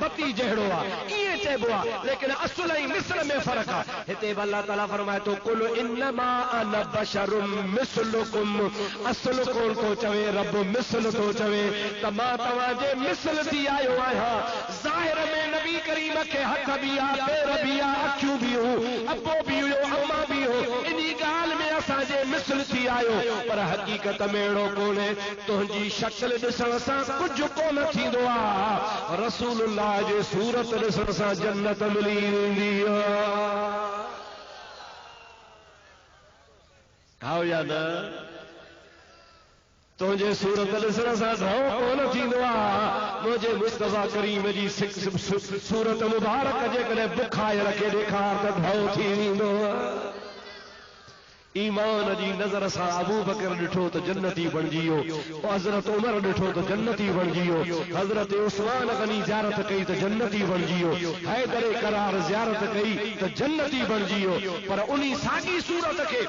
पति जहिड़ो आहे ईअं चइबो आहे, लेकिन असुल ऐं मिसल में फ़र्क़ु आहे। हिते अल्लाह ताला फरमाए थो कुल इन्नमा अना बशरुम मिसलुकुम, असुल कोन थो चवे, रब मिसल थो चवे त मां तव्हांजे मिसल थी आयो आहियां। ज़ाहिर में नबी करीम खे हथ बि आहे, पेर बि आहे, अखियूं बि हुयूं, अबो बि हुयो, अम्मा बि हो, इन ॻाल्हि में असांजे मिसल थी आयो, पर हक़ीक़त में अहिड़ो कोन्हे। तुंहिंजी शक्ल ॾिसण सां कुझु कोन थींदो आहे, रसूलुल्लाह जे सूरत ॾिसण सां जन्नत मिली वेंदी आहे या न? तुंहिंजे सूरत ॾिसण सां ढो कोन थींदो आहे, मुंहिंजे मुस्तफ़ा करीम जी सूरत मुबारक जेकॾहिं बुखाए रखे ॾेखार त ढो थी वेंदो आहे। ईमान जी नज़र सां अबू बकर ॾिठो त जन्नती बणिजी वियो, हज़रत उमर ॾिठो त जन्नती बणिजी वियो, हज़रत उस्मान गनी ज़ियारत कई त जन्नती बणिजी वियो, हैदर करार ज़ियारत कई त जन्नती बणिजी वियो। पर उन साॻी सूरत खे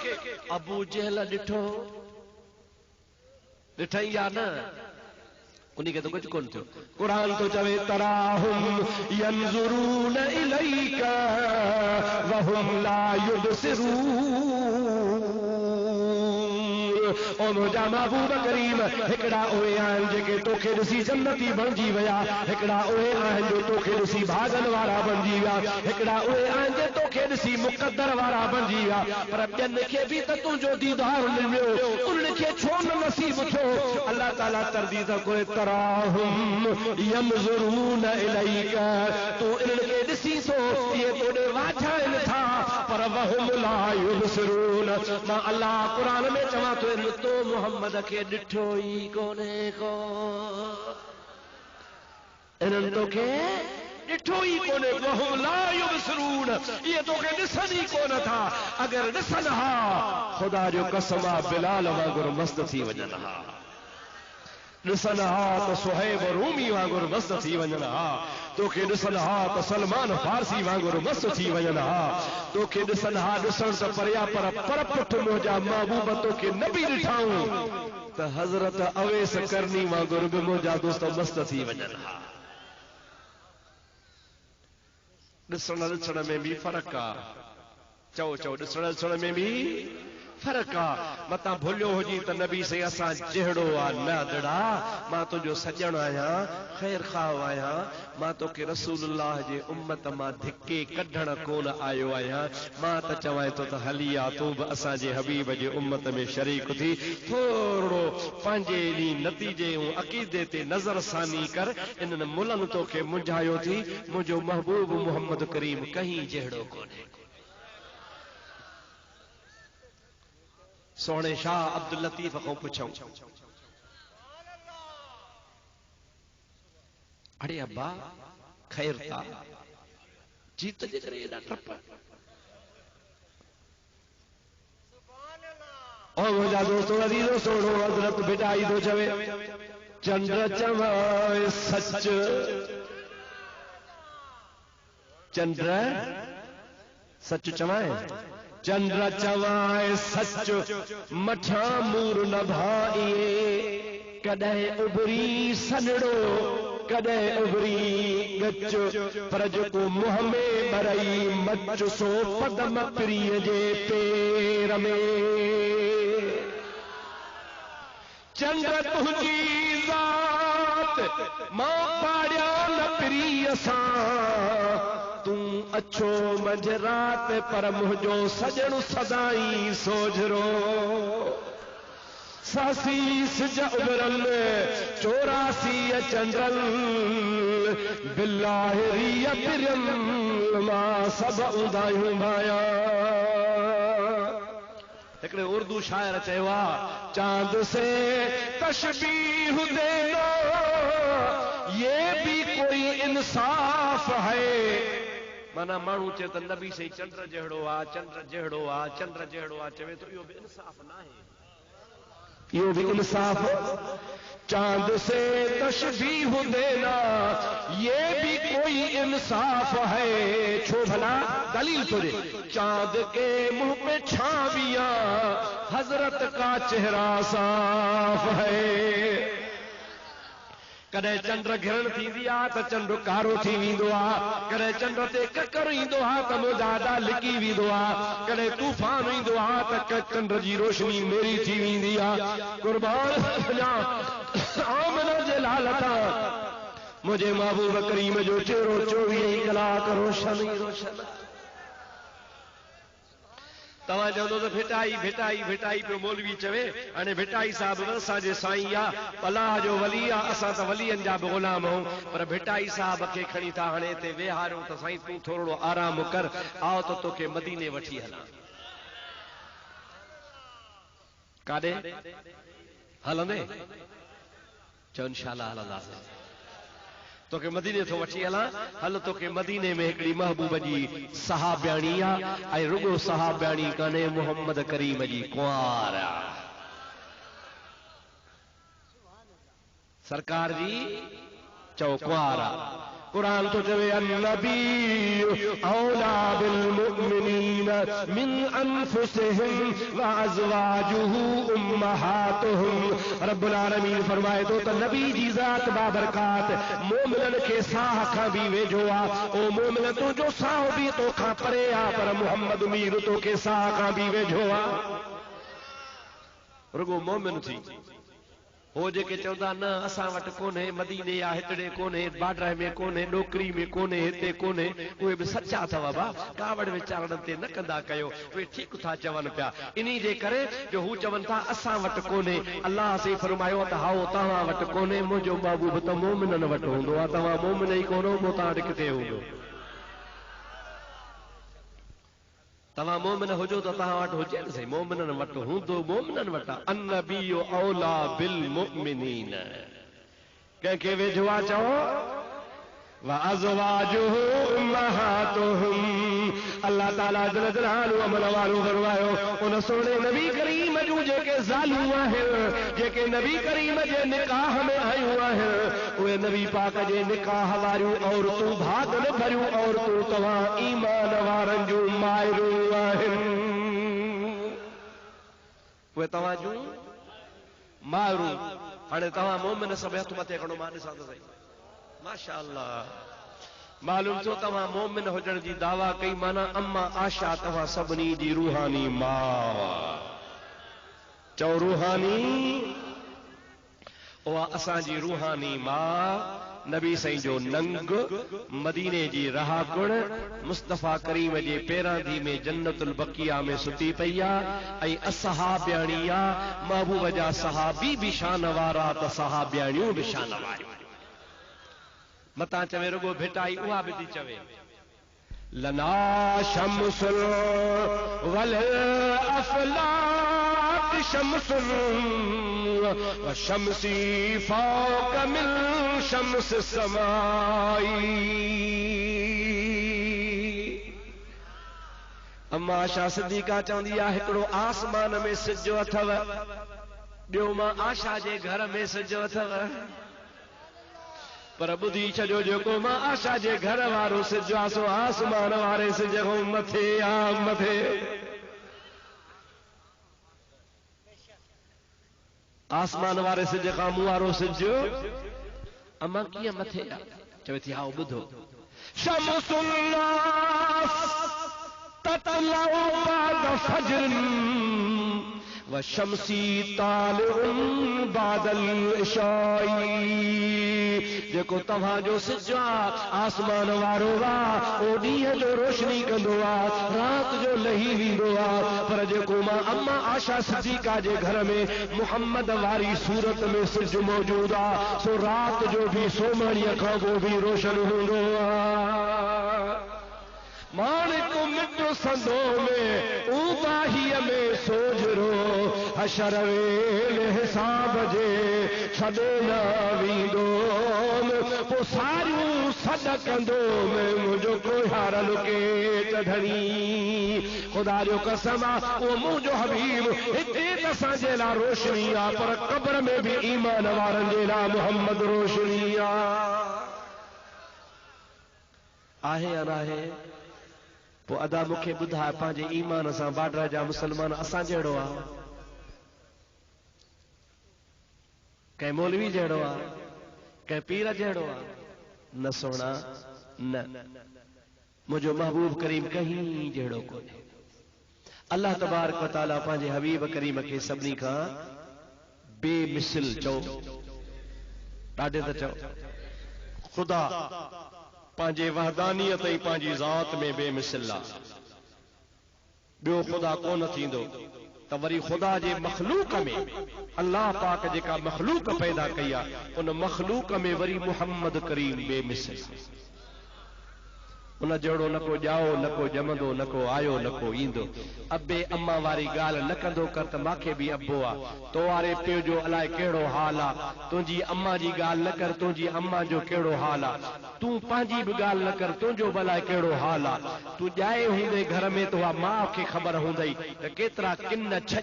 अबू जहल ॾिठो, ॾिठई या न? उनखे तो कुछ कोन थियो। कुरान तो चवे तराहुम यंजुरून इलैका वहुम ला युबसिरून। ओ मुंहिंजा महबूब करीम हिकिड़ा उहे आहिनि जेके तोखे ॾिसी जन्नती बणिजी विया, हिकिड़ा उहे आहिनि जो तोखे ॾिसी भागन वारा बणिजी विया, हिकिड़ा उहे आहिनि जो तोखे ॾिसी मुक़द्दर वारा बणिजी विया। पर ॿियनि खे बि त तुंहिंजो दीदार मिलियो, उन्हनि खे छो न नसीब थियो? अल्लाह ताला तरदीद कोई तराहुम यंजुरून इलैका, तू इन्हनि खे ॾिसी थो, इहे तोॾे वाझाइनि था, पर वहुम ला युबसिरून। मां अल्लाह क़ुरान में चवां थो तो मोहम्मद खे ॾिठो ई कोन्हे को, इन्हनि तोखे ॾिठो ई कोन्हे, वहुम ला युबसिरून, इहे तोखे ॾिसनि ई कोन था। अगरि ॾिसनि हा, ख़ुदा जो कसम आहे बिलाल वांगुरु मस्त थी वञनि हा, ॾिसनि हा त सुहैब रूमी वांगुरु मस्त थी वञनि हा, तोखे ॾिसनि हा त सलमान फारसी वांगुरु मस्त थी वञनि हा, तोखे ॾिसनि हा ॾिसण त परिया पर पुठ मुंहिंजा महबूब तोखे न बि ॾिठाऊं त हज़रत अवैस करनी वांगुरु बि मुंहिंजा दोस्त मस्त थी वञनि हा। ॾिसण में बि फ़र्क़ु आहे, चओ ॾिसण में बि फ़र्क़ु आहे। मतां भुलियो हुजी त नबी से असां जहिड़ो आहे न दड़ा, मां तुंहिंजो सॼण आहियां, ख़ैर ख़ाह आहियां, मां तोखे रसूलुल्लाह जे उम्मत मां धिके कढण कोन आयो आहियां। मां त चवां थो त हली आ तूं बि असांजे हबीब जे उम्मत में शरीक थी, थोरो पंहिंजे इन नतीजे ऐं अक़ीदे ते नज़र सानी कर। इन्हनि मुलनि तोखे मुंझायो थी, मुंहिंजो महबूब मोहम्मद करीम कहीं जहिड़ो कोन्हे। सोने शाह अब्दुल लतीफ को पुछूं, अरे अब्बा खैर था जीत जे करे एॾा ट्रप? ओ मुंहिंजा दोस्तो अज़ीज़ो सोनो हज़रत बिटाई थो चवे, चंद्र चवाए सच, चंद्र सच चवाए, चंद्र चवाए सच मठा मूर न भाइए, कॾहिं उभरी सनड़ो कॾहिं उभरी गच, पर जेको मुंह में भरई मच सो पदम प्रिय जे पेर में। चंद्र तुंहिंजी ज़ात मां पाड़िया न प्रिय सां, तूं अछो मंझ रात पर मुंहिंजो सजण सदाई सोझरो। सासी सिज उभरल 84 चंद्रल, बिलाहिरी पिरल मां सब उदायूं भाया। हिकिड़े उर्दू शायर चयो आहे, चांद से तशबीह देना ये भी कोई इंसाफ है। माना माण्हू चए त नबी से चंद्र जहिड़ो आहे, चंद्र जहिड़ो आहे, चंद्र जहिड़ो आहे, चवे तो इहो बि इंसाफ़ न आहे, इहो बि इंसाफ़। चांद से तशबीह देना ये भी कोई इंसाफ है। छो भला? दलील तो दे। चांद के मुंह पे छावियां, हजरत का चेहरा साफ है। कदे चंद्र घिरण थींदी आ त चंद्र कारो थी वेंदो आ, कदे चंद्र ते ककर ईंदो आ त मुजादा लिकी वेंदो आ, कदे तूफान ईंदो आ त चंद्र जी रोशनी मेरी थी वेंदी आ। कुर्बान वञा आमना जे लालता मुझे महबूब करीम जो चेहरो 24 कलाक रोशन ही रोशन। तव्हां चवंदो त भिटाई भिटाई भिटाई पियो मौलवी चवे, हाणे भिटाई साहब असांजे साईं आ, अलाह जो वली आ, असां त वलियनि जा बि ग़ुलाम आहियूं, पर भिटाई साहब खे खणी था हाणे हिते वेहारियूं त साईं तूं थोरो आराम कर, आओ त तोखे मदीने वठी हलां। काॾे हलंदे? चओ इंशाअल्लाह हलंदासीं, तोखे मदीने थो वठी हलां। हल तोखे मदीने में हिकिड़ी महबूब जी सहाबियाणी आ, ऐं रुगो सहाबियाणी कान्हे, मोहम्मद करीम जी कुंवार आ। सरकार जी चओ कुंवार आ। कुरान तो चवे अन्नबी औला बिल मुमिनीन मिन अनफुसिहिम व अज़वाजुहु उम्महातुहुम। रब्बुल आलमीन फरमाए तो त नबी जी ज़ात बाबरकात मोमिनन के साह खां भी वेझो आ। ओ मोमिन तो जो साह भी तो खां परे आ, पर मोहम्मद मीर तो के साह खां भी वेझो आ। रुगो मोमिन थी हो जेके चवंदा न असां वटि कोन्हे, मदीने या हितड़े कोन्हे, बाडर में कोन्हे, नौकरी में कोन्हे, हिते कोन्हे, उहे बि सचा अथव बा, कावड़ विचारणनि ते न कंदा कयो, उहे ठीकु था चवनि पिया। इन्ही जे करे जो हू चवनि था असां वटि कोन्हे, अल्लाह से फरमायो त हाओ तव्हां वटि कोन्हे, मुंहिंजो महबूब त मोमिननि वटि हूंदो आहे, तव्हां मोमिन ई कोन्हो, मूं तव्हां वटि किथे हूंदो? तव्हां मोमिन हुजो त तव्हां वटि हुजे न सही, मोमिननि वटि हूंदो, मोमिननि वटि। अन्नबिय्यु औला बिल मुमिनीन, कंहिंखे वेझो आहे चओ व अज़वाजुहु उम्महातुहुम। अल्लाह ताला जल जलालहु अमर वारो फरमायो उन सोने नबी करीम जूं जेके ज़ालूं आहिनि, जेके नबी करीम जे निकाह में आयूं आहिनि, उहे नबी पाक जे निकाह वारियूं औरतूं भागन भरियूं औरतूं तव्हां ईमान वारनि जूं माइरूं आहिनि, उहे तव्हां जूं माइरूं। हाणे तव्हां मोमिन सभु हथ मथे खणो, मां ॾिसां त सही, माशा अल्लाह। मालूम थियो तव्हां मोमिन हुजण जी दावा कई, माना अम्मा आशा तव्हां सभिनी जी रूहानी मां। चओ रूहानी, उहा असांजी रूहानी मां। नबी साईं जो नंग, मदीने जी रहाकुण, मुस्तफ़ा करीम जे पेरांधी में जन्नतुल बकिया में सुती पई आहे, ऐं असहाबियाणी आहे। महबूब जा सहाबी बि शान वारा त सहाबियाणियूं बि शान वारियूं। मतां चवे रुगो भिटाई, उहा बि थी चवे लना शम्सुल वल अफलाक शम्सुल व शम्सी फौक मिन शम्स समाई। अम्मा आशा सिद्दीका चवंदी आहे हिकिड़ो आसमान में सिज अथव, ॿियो मां आशा जे घर में सिज अथव, पर ॿुधी छॾियो जेको मां आशा जे घर वारो सिज आहे सो आसमान वारे सिज खां मथे आ, मथे। आसमान वारे सिज खां मूं वारो सिज अम्मा कीअं मथे आ? चवे थी हाओ ॿुधो, शम्सुन नास ततलउ बाद फज्र व शम्सी तालिउन बादल इशाई। जेको तव्हां जो सिज आहे आसमान वारो आहे, ओ ॾींहं जो रोशनी कंदो आहे, राति जो लही वेंदो आहे, पर जेको मां अम्मा आशा सिद्दीका जे घर में मुहम्मद वारी सूरत में सिज मौजूद आहे, सो राति जो बि सोमणीअ खां पोइ बि रोशन हूंदो आहे। माणिक मिटो संदो में उबाहीअ में सोजरो, हशर वेल हिसाब जे छॾे न वेंदो, पोइ सारियूं सॾ कंदो में मुंहिंजो कोहार लुके चढ़णी। ख़ुदा जो कसम आहे उहो मुंहिंजो हबीब हिते त असांजे लाइ रोशनी आहे, पर क़ब्र में बि ईमान वारनि जे लाइ मोहम्मद रोशनी आहे या नाहे? पोइ अदा मूंखे ॿुधाए, पंहिंजे ईमान सां बाडर जा मुसलमान असां जहिड़ो आहे, कंहिं मौलवी जहिड़ो आहे, कै पीर जहिड़ो आहे न सोना न मुझो महबूब करीम कहीं जहिड़ो कोन्हे। अल्लाह तबारक व तआला पंहिंजे हबीब करीम खे सभिनी खां बेमिसल चओ, ॾाढे त चओ। ख़ुदा पंहिंजे वहदानियत ऐं पंहिंजी ज़ात में बेमिसल आहे, ॿियो ख़ुदा कोन थींदो। त वरी ख़ुदा जे मखलूक में अल्लाह पाक जेका मखलूक पैदा कई आहे उन मखलूक में वरी मुहम्मद करीम बेमिसल, उन जहिड़ो न को ॼाओ न को ॼमंदो न को आयो न को ईंदो। अबे अम्मा वारी ॻाल्हि न कंदो कर त मांखे बि अबो आहे, तो वारे पियो जो अलाए कहिड़ो हाल आहे, तुंहिंजी अम्मा जी ॻाल्हि न कर तुंहिंजी अम्मा जो कहिड़ो हाल आहे, तूं पंहिंजी बि ॻाल्हि न कर तुंहिंजो बि अलाए कहिड़ो हाल आहे। तूं ॼाए हूंदे घर में तो माउ खे ख़बर हूंदई त केतिरा किन छॼ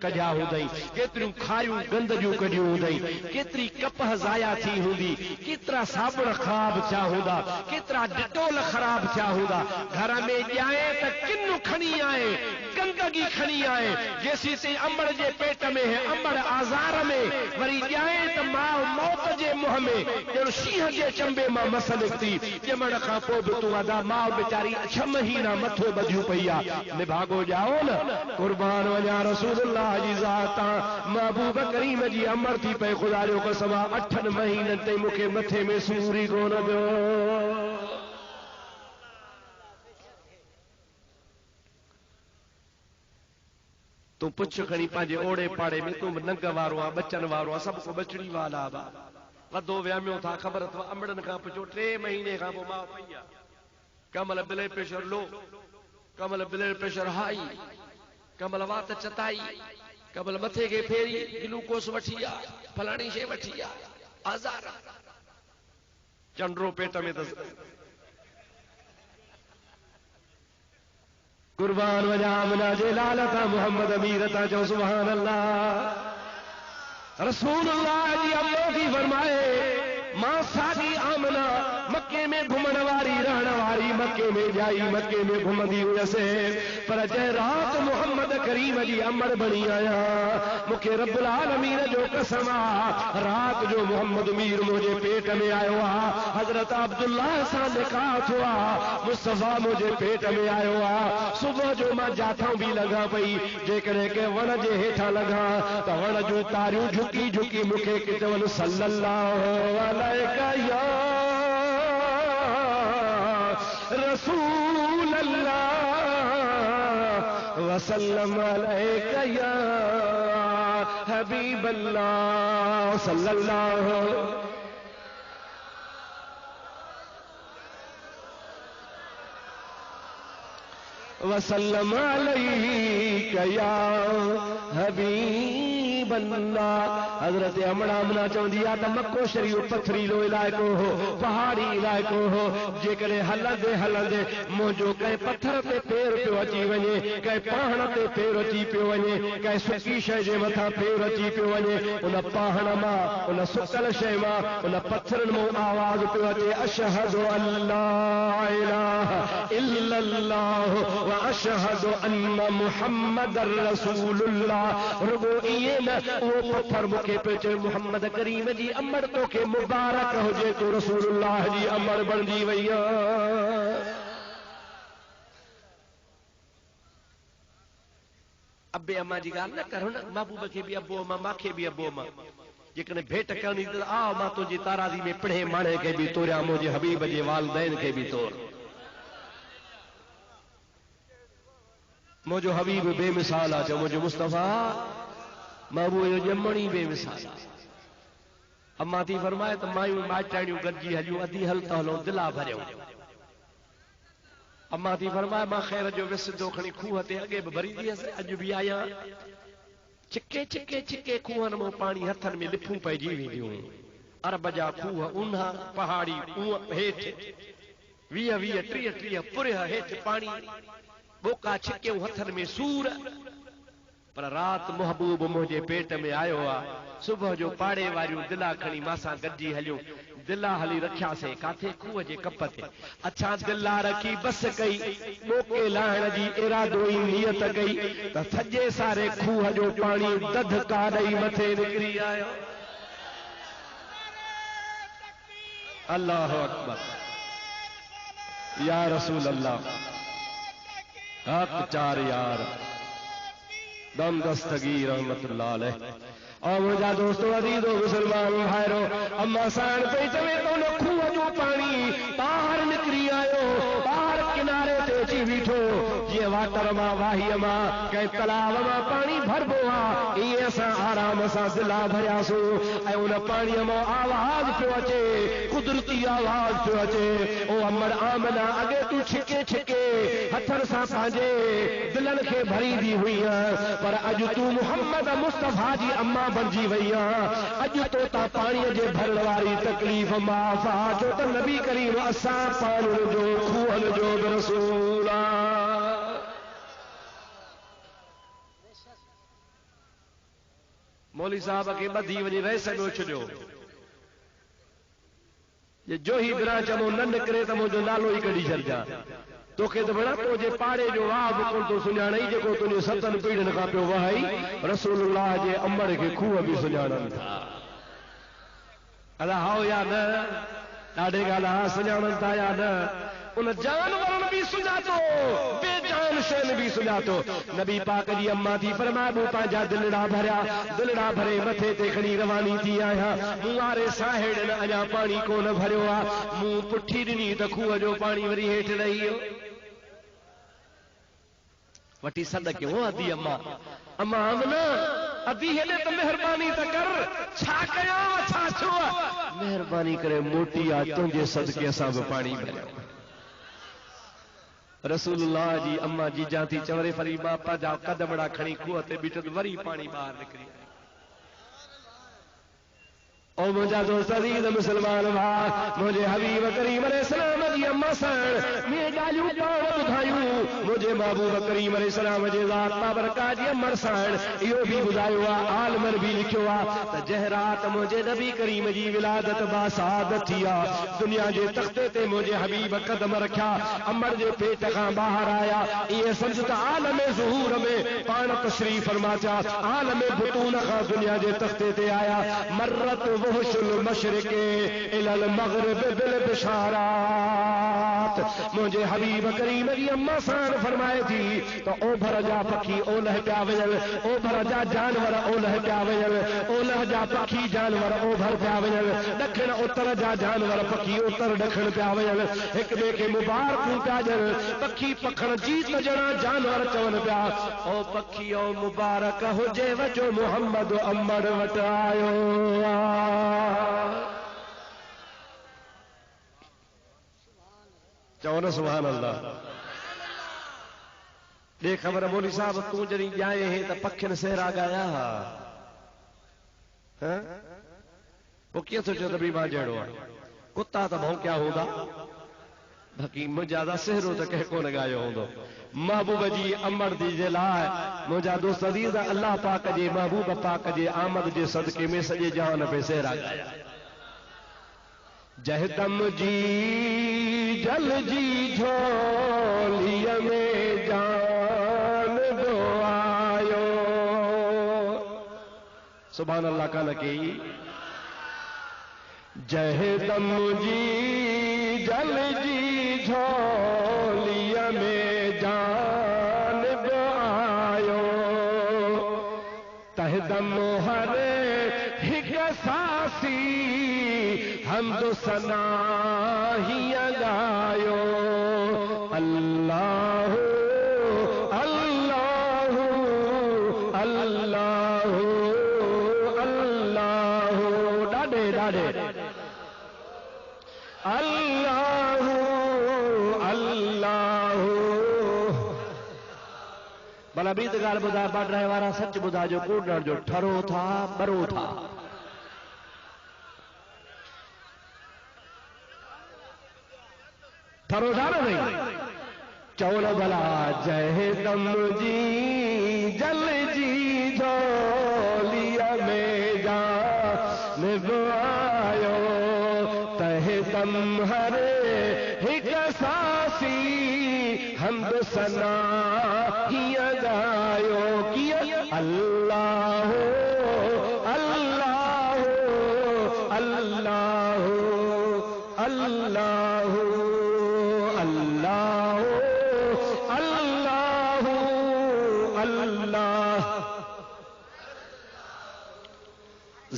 कढिया हूंदई, केतिरियूं खारियूं गंद जूं कढियूं हूंदई, केतिरी कपह ज़ाया थी हूंदी, केतिरा साबुण ख़राब थिया हूंदा, केतिरा डिटोल ख़राब थिया हूंदा। घर में ॼाए त किन खणी आए, गंदगी खणी आए, जेसी से अमड़ जे पेट में है अमड़ आज़ार में, वरी ॼाए त माउ मौत जे मुंहं में ॼण शींहं जे चंबे मां मस निकिती। ॼमण खां पोइ बि तूं अदा माउ बेचारी 6 महीना मथो ॿधियूं पई आहे, निभागो ॼाओ न। कुर्बान वञा रसूलुल्लाह जी ज़ात महबूब करीम जी अमर थी पए, ख़ुदा जो कसम 8 महीननि ताईं मूंखे मथे में सूर ई कोन पियो। तूं पुछ खणी पंहिंजे ओड़े पाड़े में, तूं नंग वारो आहे बचन वारो आहे, सभु को बचड़ी वाला बा वधो वियामियो था ख़बर अथव। अमड़नि खां पुछो 3 महीने खां पोइ माउ पई आहे, कमल ब्लड प्रेशर लो, कमल ब्लड प्रेशर हाई, कमल वात चताई, कमल मथे खे फेरी, ग्लूकोस वठी आहे, फलाणी शइ वठी आहे, आज़ार चंडरो पेट में अथसि। कुर्बान वञा आमना जे लाल था मोहम्मद अमीर था चओ सुभान अल्लाह। रसूलुल्लाह जी अम्मा थी फरमाए मां सादी आमना मक्के में घुमण वारी रहण वारी, मक्के में जाई मक्के में घुमंदी हुयसि, पर जंहिं रात मोहम्मद करीम जी अमर बणी आया मूंखे रब्बुल आलमीन जो कसम आहे, रात जो मोहम्मद मीर मुंहिंजे पेट में आयो आहे। हज़रत अब्दुल्लाह सां निकाह थियो आहे, मुस्तफ़ा मुंहिंजे पेट में आयो आहे। सुबुह जो मां जाथां बि लॻा पई, जेकॾहिं के वण जे हेठां लॻा त वण जूं तारियूं झुकी झुकी मूंखे चवनि सल्लल्लाहु अलैका या रसूल अल्लाह वसल्लम अलैका या हबीब अल्लाह सल्लल्लाहु वसल्लम अलैका या हबीब अल्लाह। हज़रत अमना चवंदी आहे त मक्को शरीफ़ पथरीलो इलाइक़ो हो, पहाड़ी इलाइक़ो हो, जेकॾहिं हलंदे हलंदे मुंहिंजो कंहिं पत्थर ते पेर पियो अची वञे, कंहिं पाहण ते पेर अची पियो वञे, कंहिं सुकी शइ जे मथां पेर अची पियो वञे, उन पाहण मां उन सुकल शइ मां उन पत्थरनि मां आवाज़ पियो अचे अशहदु अल्ला इलाहा इल्लल्लाह व अशहदु अन्न मुहम्मदर रसूलुल्लाह। रुगो इएं न, उहो पत्थर मूंखे पियो चए मुहम्मद करीम जी अमर तोखे मुबारक हुजे, तूं रसूलुल्लाह जी अमर बणजी वई आहे। अबे अम्मा जी ॻाल्हि न करो न, महबूब खे बि अबो अम्मा, मांखे बि अबो अम्मा। जेकॾहिं भेंट करणी त आ मां तुंहिंजी ताराज़ी में पिणे माणे खे बि तोरियां, मुंहिंजे हबीब जे वालिदैन खे बि तोर। मुझो हबीब बेमिसाल आहे, चओ मुझो मुस्तफ़ा महबूब जो ॼमण ई बेमिसाल आहे। अम्मा थी फरमाए त मायूं माइटाणियूं गॾिजी हलियूं, अधी हल त हलो दिला भरियूं। अम्मा थी फरमाए मां ख़ैर जो विसंदो खणी खूह ते अॻे बि भरींदी हुअसि, अॼु बि आहियां। छिके छिके छिके खूहनि मां पाणी हथनि में लिफूं पइजी वेंदियूं। अरब जा खूह ऊन्हा पहाड़ी हेठि 20-20 30-30 पुरिया हेठि पाणी, बोका छिकियूं हथनि में सूर। पर रात महबूब मुंहिंजे पेट में आयो आहे, सुबुह जो पाड़े वारियूं दिला खणी मासां गॾिजी हलियूं। दिला हली रखियासीं काथे, खूह जे कप ते। अच्छा दिला रखी बस कई, ॿोके लाहिण जी इरादो ई नियत कई त सॼे सारे खूह जो पाणी दधका ॾेई मथे निकिरी आयो। अल्लाह अकबर या रसूल अल्लाह हक चार यार दम दस्तगीर रहमतुल्लाह अलैह। और मुझा दोस्तों अजीजो मुसलमान भाइरो अम्मा सान पे चवे तो खूह जो पानी बाहर निकरी आयो बाहर किनारे ते अची बीठो जे वाटर मां वाही मां कंहिं तलाव मां पानी भरबो आहे इहे असां आराम सां दिला भरियासीं ऐं उन पाणीअ मां आवाज़ पियो अचे कुदरती आवाज़ पियो अचे ओ अमर आमना अॻे तूं छिके छिके हथनि सां पंहिंजे दिलनि खे भरींदी हुई पर अॼु तूं मुहम्मद मुस्तफ़ा जी अम्मा बणिजी वई अॼु तो ता पाणीअ जे भरण वारी तकलीफ़ माफ़ आहे छो त नबी करीम असां पाणीअ जो खूहनि जो बि रसूल आहे। मौली साहब खे ॿधी वञी रहिस में छॾियो जो ही बिना चमो न निकिरे त मुंहिंजो नालो ई कढी छॾिजां तोखे त बड़ा तो जे पाड़े जो वाह बि कोन थो सुञाणे जेको तुंहिंजे सतनि पीढ़ियुनि खां पियो वहाई रसूलुल्लाह जे अमर खे खूह बि सुञाणनि था। अला हाओ या न ॾाढे ॻाल्हि हा सुञाणनि था या न उन जानवरनि बि सुञातो बेजान शयुनि बि सुञातो। नबी पाक जी अम्मा थी फरमाए पंहिंजा दिलड़ा भरिया दिलड़ा भरे मथे ते खणी रवानी थी आहियां मूं वारे साहेड़ न अञा पाणी कोन भरियो आहे मूं पुठी ॾिनी त खूह जो पाणी वरी हेठि रही वियो वठी सॾ कयो अदी अम्मा अम्मा आमना अदी हेॾे त महिरबानी त कर छा कयां छा छो महिरबानी करे मोटी आ तुंहिंजे सदके असां बि पाणी भरियो। रसूलुल्लाह जी अम्मा जी जाती चवरे फरी बापा जा कदमड़ा खणी खूह ते बीठो वरी पाणी ॿाहिरि निकिरी ओ मुंहिंजा दोस्त अज़ीज़ मुसलमान भाउ मुंहिंजे हबीब करीम अलैहिस्सलाम जी अम्मा सां में ॻाल्हियूं पाण ॿुधायूं मुंहिंजे महबूब करीम अलैहिस्सलाम जे ज़ात बाबरकात जी अमर सां इहो बि ॿुधायो आहे आलमन बि लिखियो आहे त जंहिं राति मुंहिंजे नबी करीम जी विलादत बासादत थी आहे दुनिया जे तख़्ते ते मुंहिंजे हबीब कदम रखिया अमर जे पेट खां ॿाहिरि आया इहे सम्झ त आलम ज़ुहूर में पाण तशरीफ़ फरमा थिया आलम बुतून खां दुनिया जे तख़्ते ते आया मर्रत वहुशुल मशरिक इलल मग़रिब बिल बिशारात मुंहिंजे हबीब करीम जी अम्मा सां फरमाए थी त ओभर जा पखी ओलह पिया वञनि ओभर जा जानवर ओलह पिया वञनि ओलह जा पखी जानवर ओभर पिया वञनि ॾखिण उतर जा जानवर पखी उतर ॾखिण पिया वञनि हिक ॿिए खे मुबारकूं पिया ॾियनि पखी पखण जीत ॼणा जानवर चवनि पिया ओ पखी ओ मुबारक हुजे वजो मुहम्मद अमर वटि आयो चवो न सुभान अल्लाह। ॾे ख़बर मौली साहब तूं जॾहिं ॼाए हे त पखियुनि सेहरा ॻाया पोइ कीअं सोचियो त भई मां जहिड़ो आहे कुता त भौंकिया हूंदा बाक़ी मुंहिंजा त सेहरो त कंहिं कोन ॻायो हूंदो महबूब जी अमर जे लाइ मुंहिंजा दोस्त अज़ीज़ अल्लाह पाक जे महबूब पाक जे आमद जे सदके में सॼे जहान पे सेहरा ॻाया जहदम जी जल जी झोलीअ में जान दो आयो सुभान अल्लाह कान कई जहदम जी जल जी झोलीअ में जान दो आयो तहदम हर हिक सासी हमद सना ही गायो अल्लाह अल्लाह अल्लाह अल्लाह ॾाढे ॾाढे अल्लाह अल्लाह भला ॿी त ॻाल्हि ॿुधाए बाडराए वारा सच ॿुधाइजो कूड़ जो ठरो था बरो था ठरो था न भई चौल भला जहदम जी जल जी झोलीअ में जान आयो तहदम हर हिक सासी हमद सना हीअ गायो कीअं अल्लाह अल्लाह अल्लाह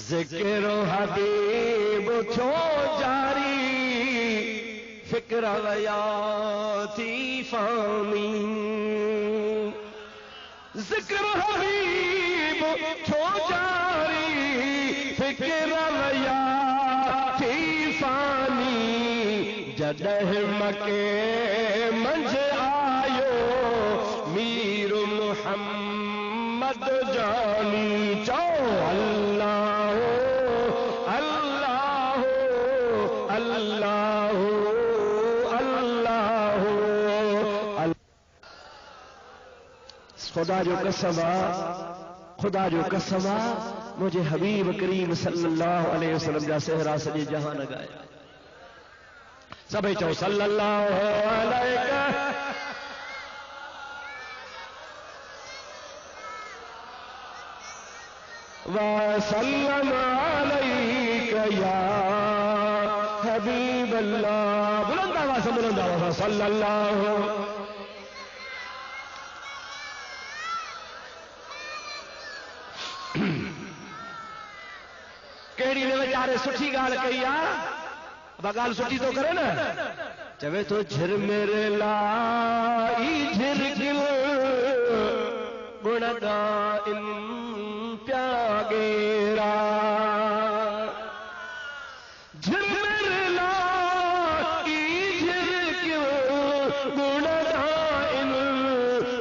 ज़िक्र हबीब छो जारी फिक्र वया थी फानी ज़िक्र हबीब छो जारी फिक्र वया थी फानी जॾहिं मके मंझ आयो मीर मुहम्मद जानी चो अल्लाह अल्लाह अल्लाह अल्लाह खुदा जो कसम खुदा जो कसम मुझे हबीब करीम सल्लल्लाहु अलैहि वसल्लम जा सेहरा सॼे जहान गाया सभई चओ सल्लल्लाहु अलैहि वसल्लम अलैका या हबीब अल्लाह बुलंद आवाज़ सल्लल्लाहु केड़ी ने बेचारे सुठी गाल कही आ गाल सुठी तो करे ना चवे तो झिर मेरे लाई झिरगिल गुणगा इन प्यागेरा झिर मेरे लाई झिरगिल गुणगा इन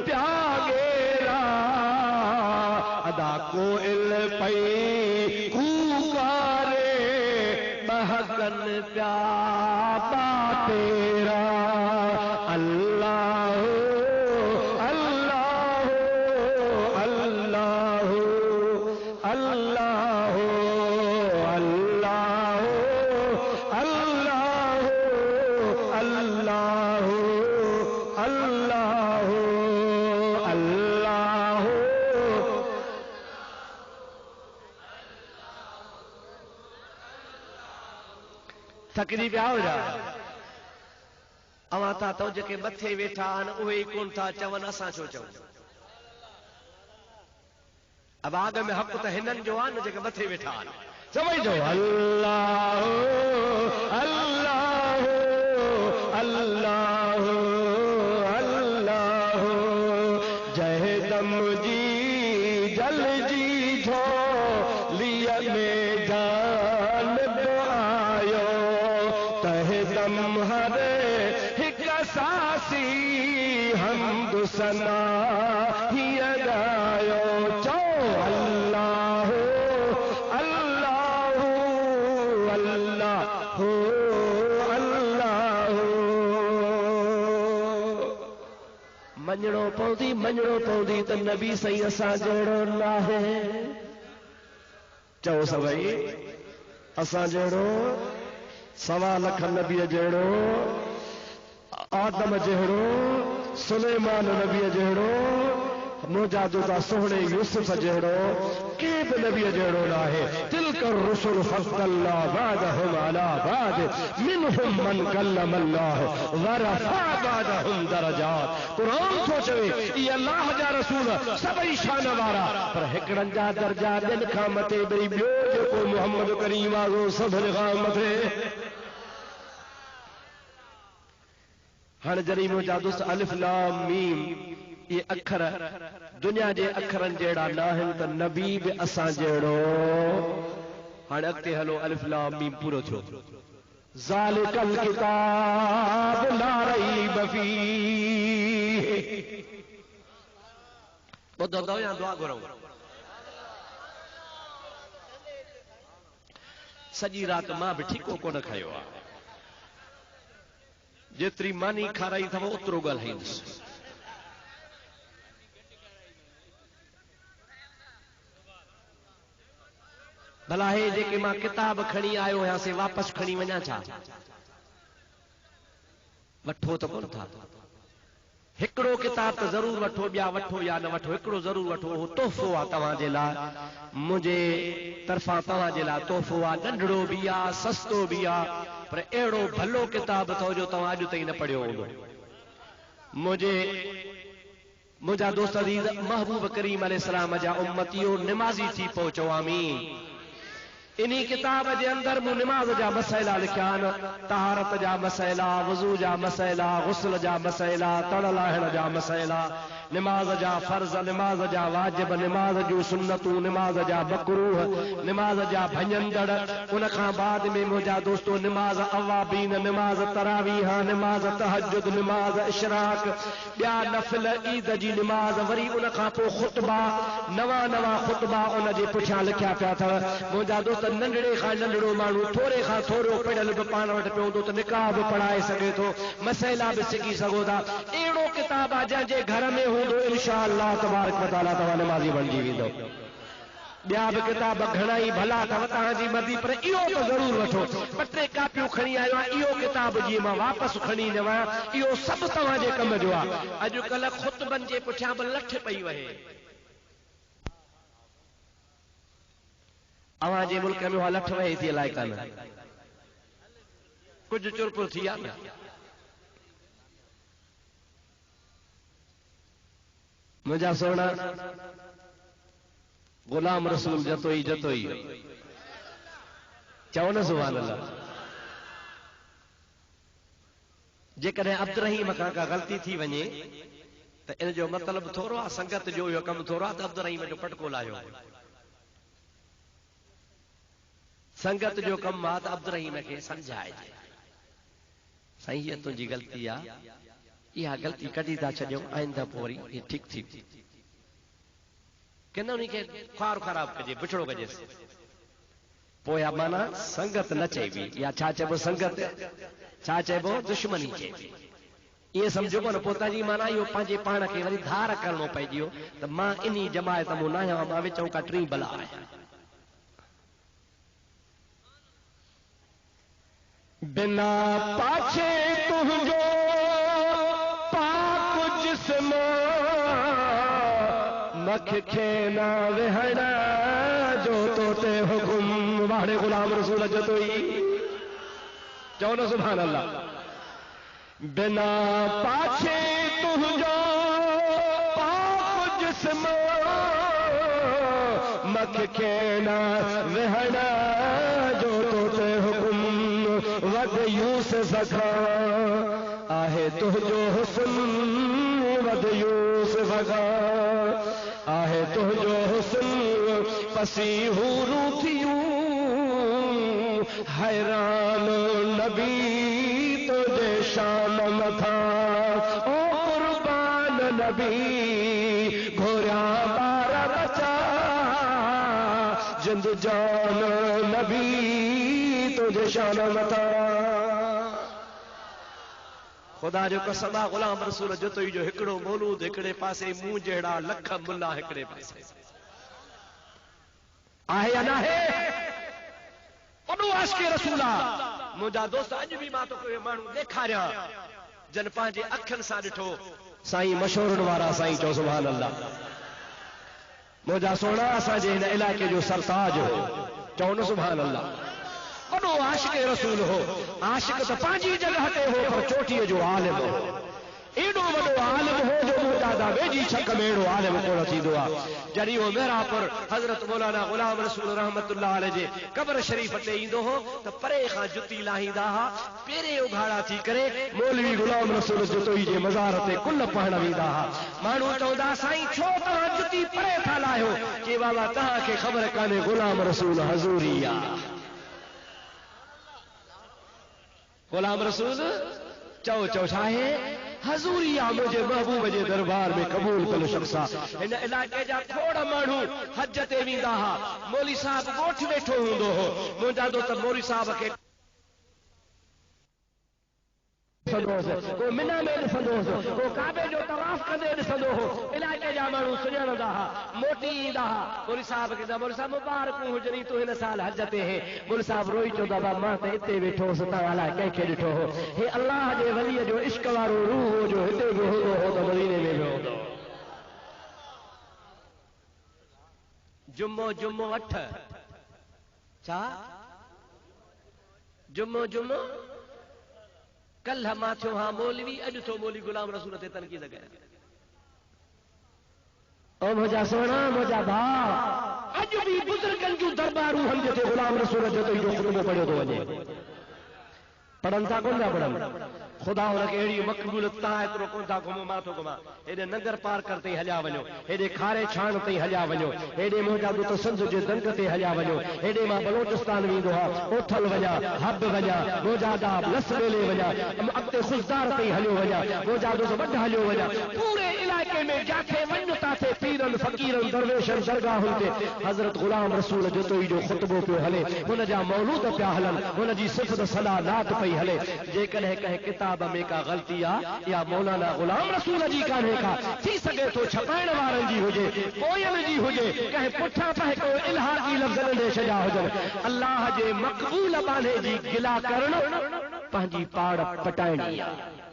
प्यागेरा अदा को इल पई प्यापा तेरा अल्लाह अल्लाह अल्लाह अल्लाह अल्लाह अल्लाह अल्लाह अल्लाह अल्लाह थकजी पिया हो जा अवां था तो जेके मथे वेठा आहिनि उहे ई कोन था चवनि असां छो चऊं अब आग में हक़ त हिननि जो आहे न जेके मथे वेठा आहिनि सभई जो अल्लाह अल्लाह अल्लाह अल्लाह जय दम जी जल जी झोलिया में जान आयो हर हिक सासी हमद सना ही गायो चो अल्लाह अल्लाह अल्लाह अल्लाह मञणो पवंदी त नबी सही असां जहिड़ो न आहे चओ सभई असां जहिड़ो 1.25 लाख नबीअ जहिड़ो आदम जहिड़ो सुलेमान नबीअ जहिड़ो मुजादुदा सोहणे यूसुफ जहिड़ो के बि नबीअ जहिड़ो न आहे तिलकर रुसुल फज़्ज़लना बादहुम अला बाद मिनहुम मन कल्लम अल्लाह व रफ़ा बादहुम दरजात क़ुरान थो चवे ई अल्लाह जा रसूल सभई शान वारा पर हिकड़नि जा दर्जा ॿियनि खां मथे ॿई ॿियो जेको मुहम्मद करीम आहे सभिनी खां मथे हाणे जॾहिं मुजादुस अलिफ लाम मीम ये अखर दुनिया जे अखरनि जहिड़ा न आहिनि त नबी बि असां जहिड़ो हाणे अॻिते हलो अलिफ लाम मीम पूरो थियो ज़ालिकल किताब ला रैब फीह ॿुधो अथव या दुआ घुरऊं सॼी राति मां बि ठीको कोन खयो आहे जेतिरी मानी खाराई अथव ओतिरो ॻाल्हाईंदुसि भला हे जेके मां किताब खणी आयो हुयासीं वापसि खणी वञा छा वठो त कोन था हिकिड़ो किताब त ज़रूर वठो ॿिया वठो या न वठो हिकिड़ो ज़रूर वठो उहो तोहफ़ो आहे तव्हांजे लाइ मुंहिंजे तरफ़ां तव्हांजे लाइ तोहफ़ो आहे नंढड़ो बि आहे सस्तो बि आहे पर अहिड़ो भलो किताब अथव जो तव्हां अॼु ताईं न पढ़ियो हूंदो मुंहिंजा दोस्त अज़ीज़ महबूब करीम अलैहिस्सलाम जा उम्मतियो निमाज़ी थी पहुचो आमीन इन्हीं किताब के अंदर मूं नमाज जा मसइला लिखिया आहिनि, तहारत जा मसइला, वज़ू जा मसइला, गुस्ल जा मसइला, तड़ लाहिण जा मसइला, नमाज जा फर्ज, नमाज जा वाजिब, नमाज जूं सुन्नतूं, नमाज जा मकरूह, नमाज जा भञंदड़। उन खां बाद में मुंहिंजा दोस्तो नमाज अवाबीन, नमाज तरावीह, नमाज तहज्जुद, नमाज इशराक, ॿिया नफ़िल ईद जी नमाज, वरी उन खां पोइ खुतबा, नवां नवां खुतबा उन जे पुठियां लिखिया पिया अथव। मुंहिंजा दोस्त नंढड़े खां नंढड़ो माण्हू थोरे खां थोरो पढ़ियल बि पाण वटि पियो हूंदो त निकाह बि पढ़ाए सघे थो, मसइला बि सिखी सघो था। अहिड़ो किताब आहे जंहिंजे घर में हूंदो इंशा अल्लाह तबारक व तआला तव्हां नमाज़ी बणिजी वेंदो। ॿिया बि किताब घणा ई भला अथव तव्हांजी मर्ज़ी, पर इहो त ज़रूरु वठो। ॿ टे कापियूं खणी आयो आहियां, इहो किताब जीअं मां वापसि खणी न वञा, इहो सभु तव्हांजे कम जो आहे। अॼुकल्ह ख़ुतबनि जे पुठियां बि लठ पई वहे। अवां जे मुल्क में उहा लठ वहे थी अलाए कान, कुझु चुरपुर थी आहे न। मुंहिंजा सोना गुलाम रसूल जतोई जतोई चओ न सुभान अल्लाह। जेकॾहिं अब्दुर्रहीम खां का ग़लती थी वञे त इन जो मतिलबु थोरो आहे, संगत जो इहो कमु थोरो आहे त अब्दुर्रहीम जो पटको लाहियो। संगत जो कमु आहे त अब्दुर्रहीम खे सम्झाइजे, साईं हीअ तुंहिंजी ग़लती आहे, इहा ग़लती कढी था छॾियूं, आइंदा पोइ वरी हीअ ठीकु थी कि न। उन खे ख़्वार ख़राब कजे, बिछड़ो कजेसि। पोइ माना संगत न चइबी, या छा चइबो संगत, छा चइबो दुश्मनी चइबी। इहे सम्झो कोन। पोइ तव्हांजी माना इहो पंहिंजे पाण खे वरी धार करणो पइजी वियो त मां इन जमायत मूं न आहियां, मां विचूं का टी भला आहियां। बिना पाछे तुंहिंजो पाक जिस्म मख खे न विहण जो तो ते हुकुम। वाड़े गुलाम रसूल जतोई चओ न सुभान अल्लाह। बिना पाछे तुंहिंजो पाक जिस्म मख खे न विहण जो तो ते हुकुम। वद यूस सखा आहे तुंहिंजो हुस्न, वद यूस सखा आहे तुंहिंजो हुस्न। पसी हूरूं थियूं हैरान नबी तुझे शान मथा। ओ कुर्बान नबी घोरिया ॿार बचा, जिंद जान नबी तुझे शान मथा। खुदा जो कसम आहे गुलाम रसूल जतोई जो हिकिड़ो मौलूद हिकिड़े पासे, मूं जहिड़ा लख मुल्ला हिकिड़े पासे। आहे या न आहे? वॾो आशिक़ रसूल आहे। मुंहिंजा दोस्त अॼु बि मां तोखे माण्हू ॾेखारियां जन पंहिंजे अखियुनि सां ॾिठो। साईं मशहूरनि वारा साईं चओ सुभान अल्लाह। मुंहिंजा सोना असांजे हिन इलाइक़े जो सरताज हो, चओ न सुभान अल्लाह। वॾो आशिक़ रसूल हो। आशिक़ त पंहिंजी जॻह ते हो, पर चोटीअ जो आलिम हो। एॾो वॾो आलिम हो जो मुर्तादा वेझी छक में अहिड़ो आलिम कोन थींदो आहे। जॾहिं उहो मेरापुर हज़रत मौलाना गुलाम रसूल रहमतुल्लाह अलैह जे क़ब्र शरीफ़ ते ईंदो हो त परे खां जुती लाहींदा हुआ, पेरे उघाड़ा थी करे मौलवी गुलाम रसूल जतोई जे मज़ार ते कुल पढ़ण वेंदा हुआ। माण्हू चवंदा साईं छो तव्हां जुती परे था लाहियो? के बाबा तव्हांखे ख़बर कान्हे गुलाम रसूल हज़ूरी आहे। गुलाम रसूल चओ चओ छा आहे? हज़ूरी आहे। मुंहिंजे महबूब जे दरबार में क़बूल कल शख़्स आहे। हिन इलाइक़े जा खोड़ माण्हू हज ते वेंदा हुआ। मौली साहब ॻोठ वेठो हूंदो हो। मुंहिंजा दोस्त मौली साहब खे को मिना में ॾिसंदो हो, को काबे जो तवाफ़ कंदे ॾिसंदो हो। इलाइक़े जा माण्हू सुञाणंदा हुआ, मोटी ईंदा हुआ। मौली साहब खे मौली साहब मुबारकूं हुजनि, तूं हिन साल हज ते हे। मौली साहब रोई चवंदा हुआ मां त हिते वेठो हुउसि, तव्हां अलाए कंहिंखे ॾिठो हो। हे अल्लाह जे वलीअ जो इश्क वारो रूह हो जो हिते बि हूंदो हो त मदीने में बि हूंदो। जुमो जुमो 8 छा जुमो जुमो कल मां थियो हाँ मौलवी, अॼु थो मौलवी गुलाम रसूल ते तनक़ीद कया। ओ मुंहिंजा सोना, मुंहिंजा भाउ, अज भी बुजुर्गन जूं दरबारूं हन जिते गुलाम रसूल जो तो जो खुतबो पढ़ियो तो वञे पढ़न था कोन था पढ़न खुदा उनखे अहिड़ी मक़बूलियत तव्हां एतिरो कोन था घुमो मां थो घुमां हेॾे नगर पार कर ते हलिया वञो हेॾे खारे छाण ते हलिया वञो हेॾे मुंहिंजा तो सिंध जे दंग ते हलिया वञो हेॾे मां बलोचिस्तान वेंदो आहे ओठल वञा हब वञा मोजादा लस ॿेले वञा अॻिते खुशदार ते हलियो वञा मोजादो वॾ हलियो वञा पूरे इलाइक़े में जाथे वञ ताथे पीरन फ़कीरन दरवेशन दरगाहुनि ते हज़रत गुलाम रसूल जोतोई जो ख़ुतबो पियो हले हुन जा मौलूद पिया हलनि हुन जी सिफ़त सलाह नात पई हले जेकॾहिं कंहिं किताब में का ग़लती आहे या मौलाना गुलाम रसूल जी कान्हे का थी सघे थो छपाइण वारनि जी हुजे पोयनि जी हुजे कंहिं पुठियां पए को इल्हाकी लफ़्ज़ ॾे छॾिया हुजनि अल्लाह जे मक़बूल बाने जी गिला करण पंहिंजी पाड़ पटाइणी आहे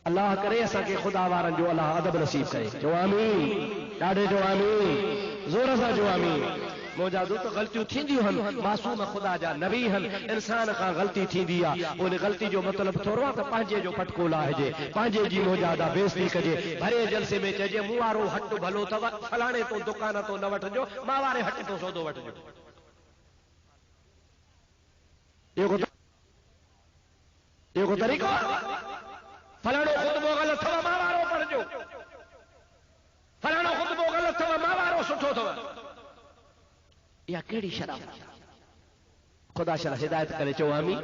अल्लाह करे असांखे खुदा वारनि जो अल्लाह अदब नसीब करे जो आमीन ॾाढे जो आमीन ज़ोर सां जो आमीन मौजादो तो गलतियों थींदियूं हन मासूम खुदा जा नबी हन इंसान का गलती थींदी आ उन गलती जो मतलब थोरो आहे त पंहिंजे जो फटको लाहिजे पंहिंजे जी मौजादा बेइज्जती कजे भरे जलसे में चइजे मूं वारो हट भलो अथव फलाणे तो दुकान तो न वठिजो मां वारे हट तो सौदो वठिजो इहो को तरीक़ो फलाणो ख़ुतबो ग़लत अथव मां वारो पढ़जो फलाणो ख़ुतबो ग़लत अथव मां वारो सुठो अथव या केड़ी शराब खुदा शरा हिदायत करे चो आमीन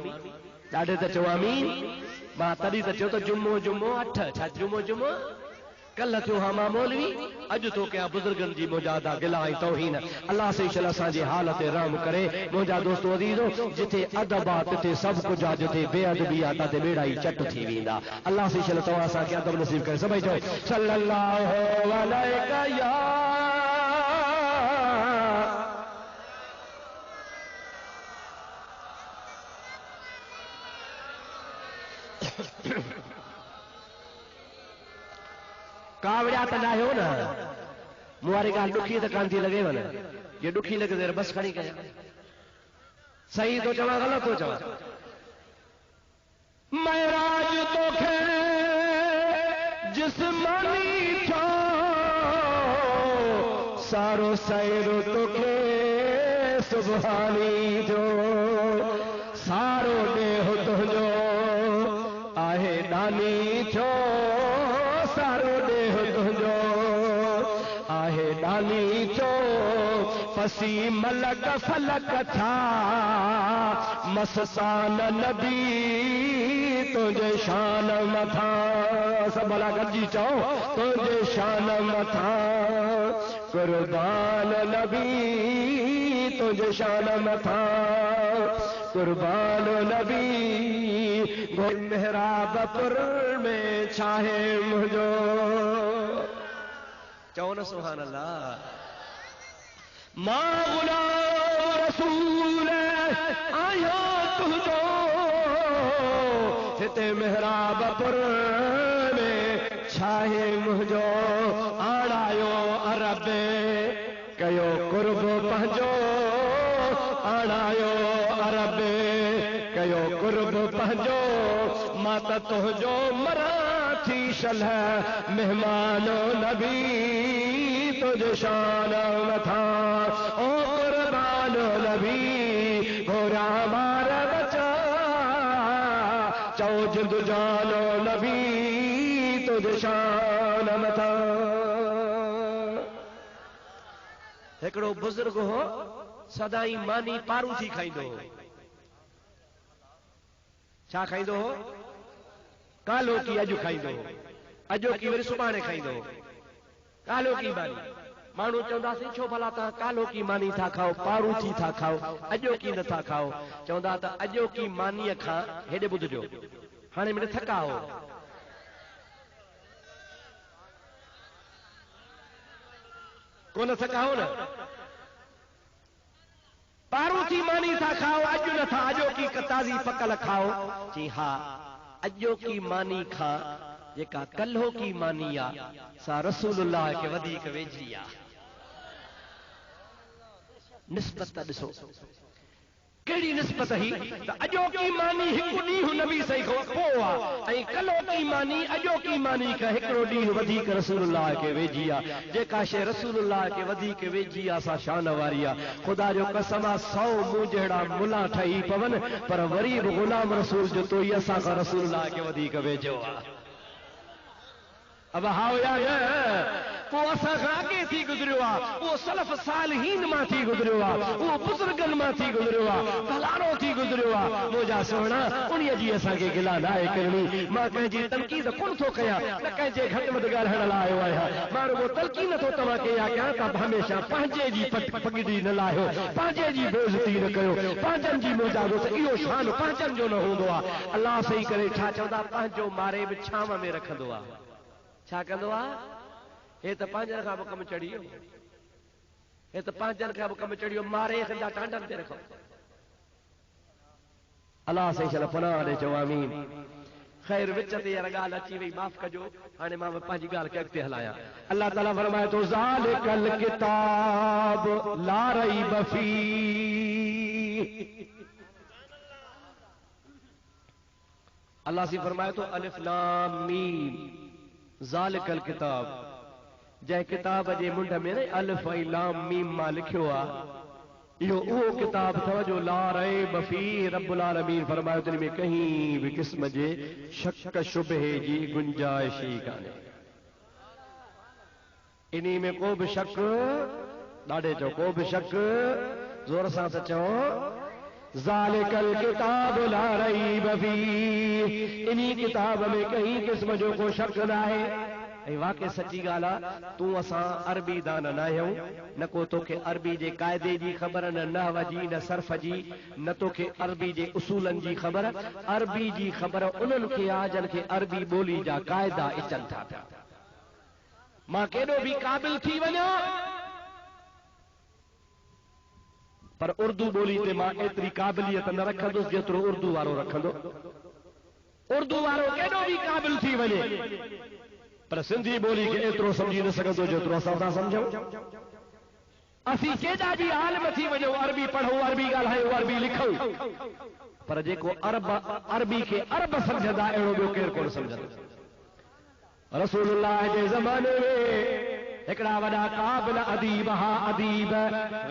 ॾाढे त चो आमीन मां तॾहिं त चयो त जुमो जुमो 8 छा जुमो जुमो कल थियो हा मां मौलवी अॼु तो कया बुजुर्गन जी मुजादा गिला ऐं तौहीन अल्लाह से शल असांजे हाल ते रहम करे मुंहिंजा दोस्तो अज़ीज़ो जिथे अदब आहे तिथे सभु कुझु आहे जिथे बेअदबी आहे ताते बेड़ा ई चट थी वेंदा अल्लाह से शल तव्हां असांखे अदब नसीब करे सभई चओ सल्लल्लाहु अलैका या कावड़िया त ना हो न मूं वारी ॻाल्हि ॾुखी त कान थी लॻेव न जे ॾुखी लॻे त बस खणी कयां सही तो चवां ग़लति तो चवां महराज तोखे जिस्मानी थियो सारो सैरो तोखे सुभानी जो सारो ॾेह तुंहिंजो आहे दानी थियो सारो ॾेह तुंहिंजो आहे दानी थियो फसी मलक फलक था मस्तान नबी तुंहिंजे शान मथां सभु भला गॾिजी चओ तुंहिंजे शान मथां कुर्बान नबी तुंहिंजे शान मथां कुर्बान नबी मेहराबपुर में छाहे मुंहिंजो चओ न सुभान अल्लाह मां गुलाम रसूल आयो तुंहिंजो हिते मेहराबपुर में छाहे मुंहिंजो आणायो अरब कयो कुर्ब पंहिंजो आणायो अरब कयो कुर्ब पंहिंजो मां त तुंहिंजो मरां थी शलह मेहमानो नबी तुंहिंजे शान मथां ओ कुर्बानो नबी घोड़ा मार बचा चओ जिंद जानो नबी तुंहिंजे शान मथां हिकिड़ो बुज़ुर्ग हो सदाई मानी पारू थी खाईंदो हो छा खाईंदो हो कालो की अॼु खाईंदो हो अॼो की वरी सुभाणे खाईंदो हो कालो की मानी माण्हू चवंदासीं छो भला तव्हां कालो की मानी था खाओ पारू थी था खाओ अॼो की नथा खाओ चवंदा त अॼो की मानीअ खां हेॾे ॿुधजो हाणे मिड़े थका हो कोन थका हो न पारू थी मानी था खाओ अॼु नथा अॼो की ताज़ी पकल खाओ जी हा अॼो की मानी खां जेका कल्हो की मानी आहे सा रसूलुल्लाह खे वधीक वेझी आहे निस्बत ॾिसो कहिड़ी निस्बत ही त अॼोकी मानी हिकु ॾींहुं नबी सही खां पोइ आहे ऐं कलोकी मानी अॼोकी मानी खां हिकिड़ो ॾींहुं वधीक रसूलुल्लाह खे वेझी आहे। जेका शइ रसूलुल्लाह खे वधीक वेझी आहे सा शान वारी आहे। ख़ुदा जो कसम आहे 100 मूं जहिड़ा मुला ठही पवन पर वरी बि ग़ुलाम रसूल जो तो ई असां खां रसूलुल्लाह खे वधीक वेझो आहे। अब हाउ या न वो असां खां अॻे थी गुज़रियो आहे, उहो सलफ़ सालिहीन मां थी गुज़रियो आहे, उहो बुज़ुर्गनि मां थी गुज़रियो आहे, फलाणो थी गुज़रियो आहे। मुंहिंजा सोना उन्हीअ जी असांखे गिला न आहे करणी। मां कंहिंजी तनक़ीद कोन थो कयां, न कंहिंजे घटि वधि ॻाल्हाइण लाइ आयो आहियां। मां रुॻो तलक़ीन थो तव्हांखे इहा कयां त हमेशह पंहिंजे जी पगड़ी न लाहियो, पंहिंजे जी बेइज़ती न कयो, पंहिंजनि जी मोजागो इहो शान पंहिंजनि जो न हूंदो आहे। अलाह सही करे छा चवंदा, पंहिंजो मारे बि छांव में रखंदो आहे। छा कंदो आहे? हे त पंहिंजनि खां बि कमु चढ़ी वियो, हे त पंहिंजनि खां बि कमु चढ़ी वियो, मारे खंदा टांडनि ते रखो। अलाह सही चल पनाह ॾे चओ आमीन। ख़ैर विच ते यार ॻाल्हि अची वई, माफ़ कजो, हाणे मां पंहिंजी ॻाल्हि खे अॻिते हलायां। अलाह ताला फरमाए थो ज़ालिकल किताब ला रैब फीह। अल्लाह से फरमाए थो अलिफ लाम मीम ज़ालिकल किताब, जंहिं किताब जे मुंड में न अलिफ ऐं लाम मीम मां लिखियो आहे, इहो उहो किताब अथव जो ला रैब फीह। रब्बुल आलमीन फरमायो त में कहीं बि क़िस्म जे शक शुबहे जी गुंजाइश ई कान्हे। इन्ही में को बि शक, ॾाढे चओ को बि शक, ज़ोर सां त चओ ज़ालिकल किताब ला रैब फीह। इन्ही किताब में कहीं क़िस्म जो को शक न आहे। ऐं वाक़ई सची ॻाल्हि आहे, तूं असां अरबी दान न आहियूं, न को तोखे अरबी जे क़ाइदे जी ख़बर, न नहव जी, न सर्फ जी, न तोखे अरबी जे उसूलनि जी ख़बर। अरबी जी ख़बर उन्हनि खे आहे जन खे अरबी ॿोली जा क़ाइदा अचनि था पिया। मां केॾो बि क़ाबिल थी वञा पर उर्दू ॿोली ते मां एतिरी क़ाबिलियत न रखंदुसि जेतिरो उर्दू वारो रखंदो। उर्दू वारो केॾो बि क़ाबिल थी वञे पर सिंधी ॿोली खे एतिरो सम्झी न सघंदो जेतिरो असां था सम्झूं। असीं केॾा बि आलिम थी वञूं, अरबी पढ़ूं, अरबी ॻाल्हायूं, अरबी लिखूं, पर जेको अरबी खे अरब सम्झंदा अहिड़ो ॿियो केरु कोन सम्झंदा। रसूलुल्लाह जे ज़माने में हिकिड़ा वॾा क़ाबिल अदीब हा, अदीब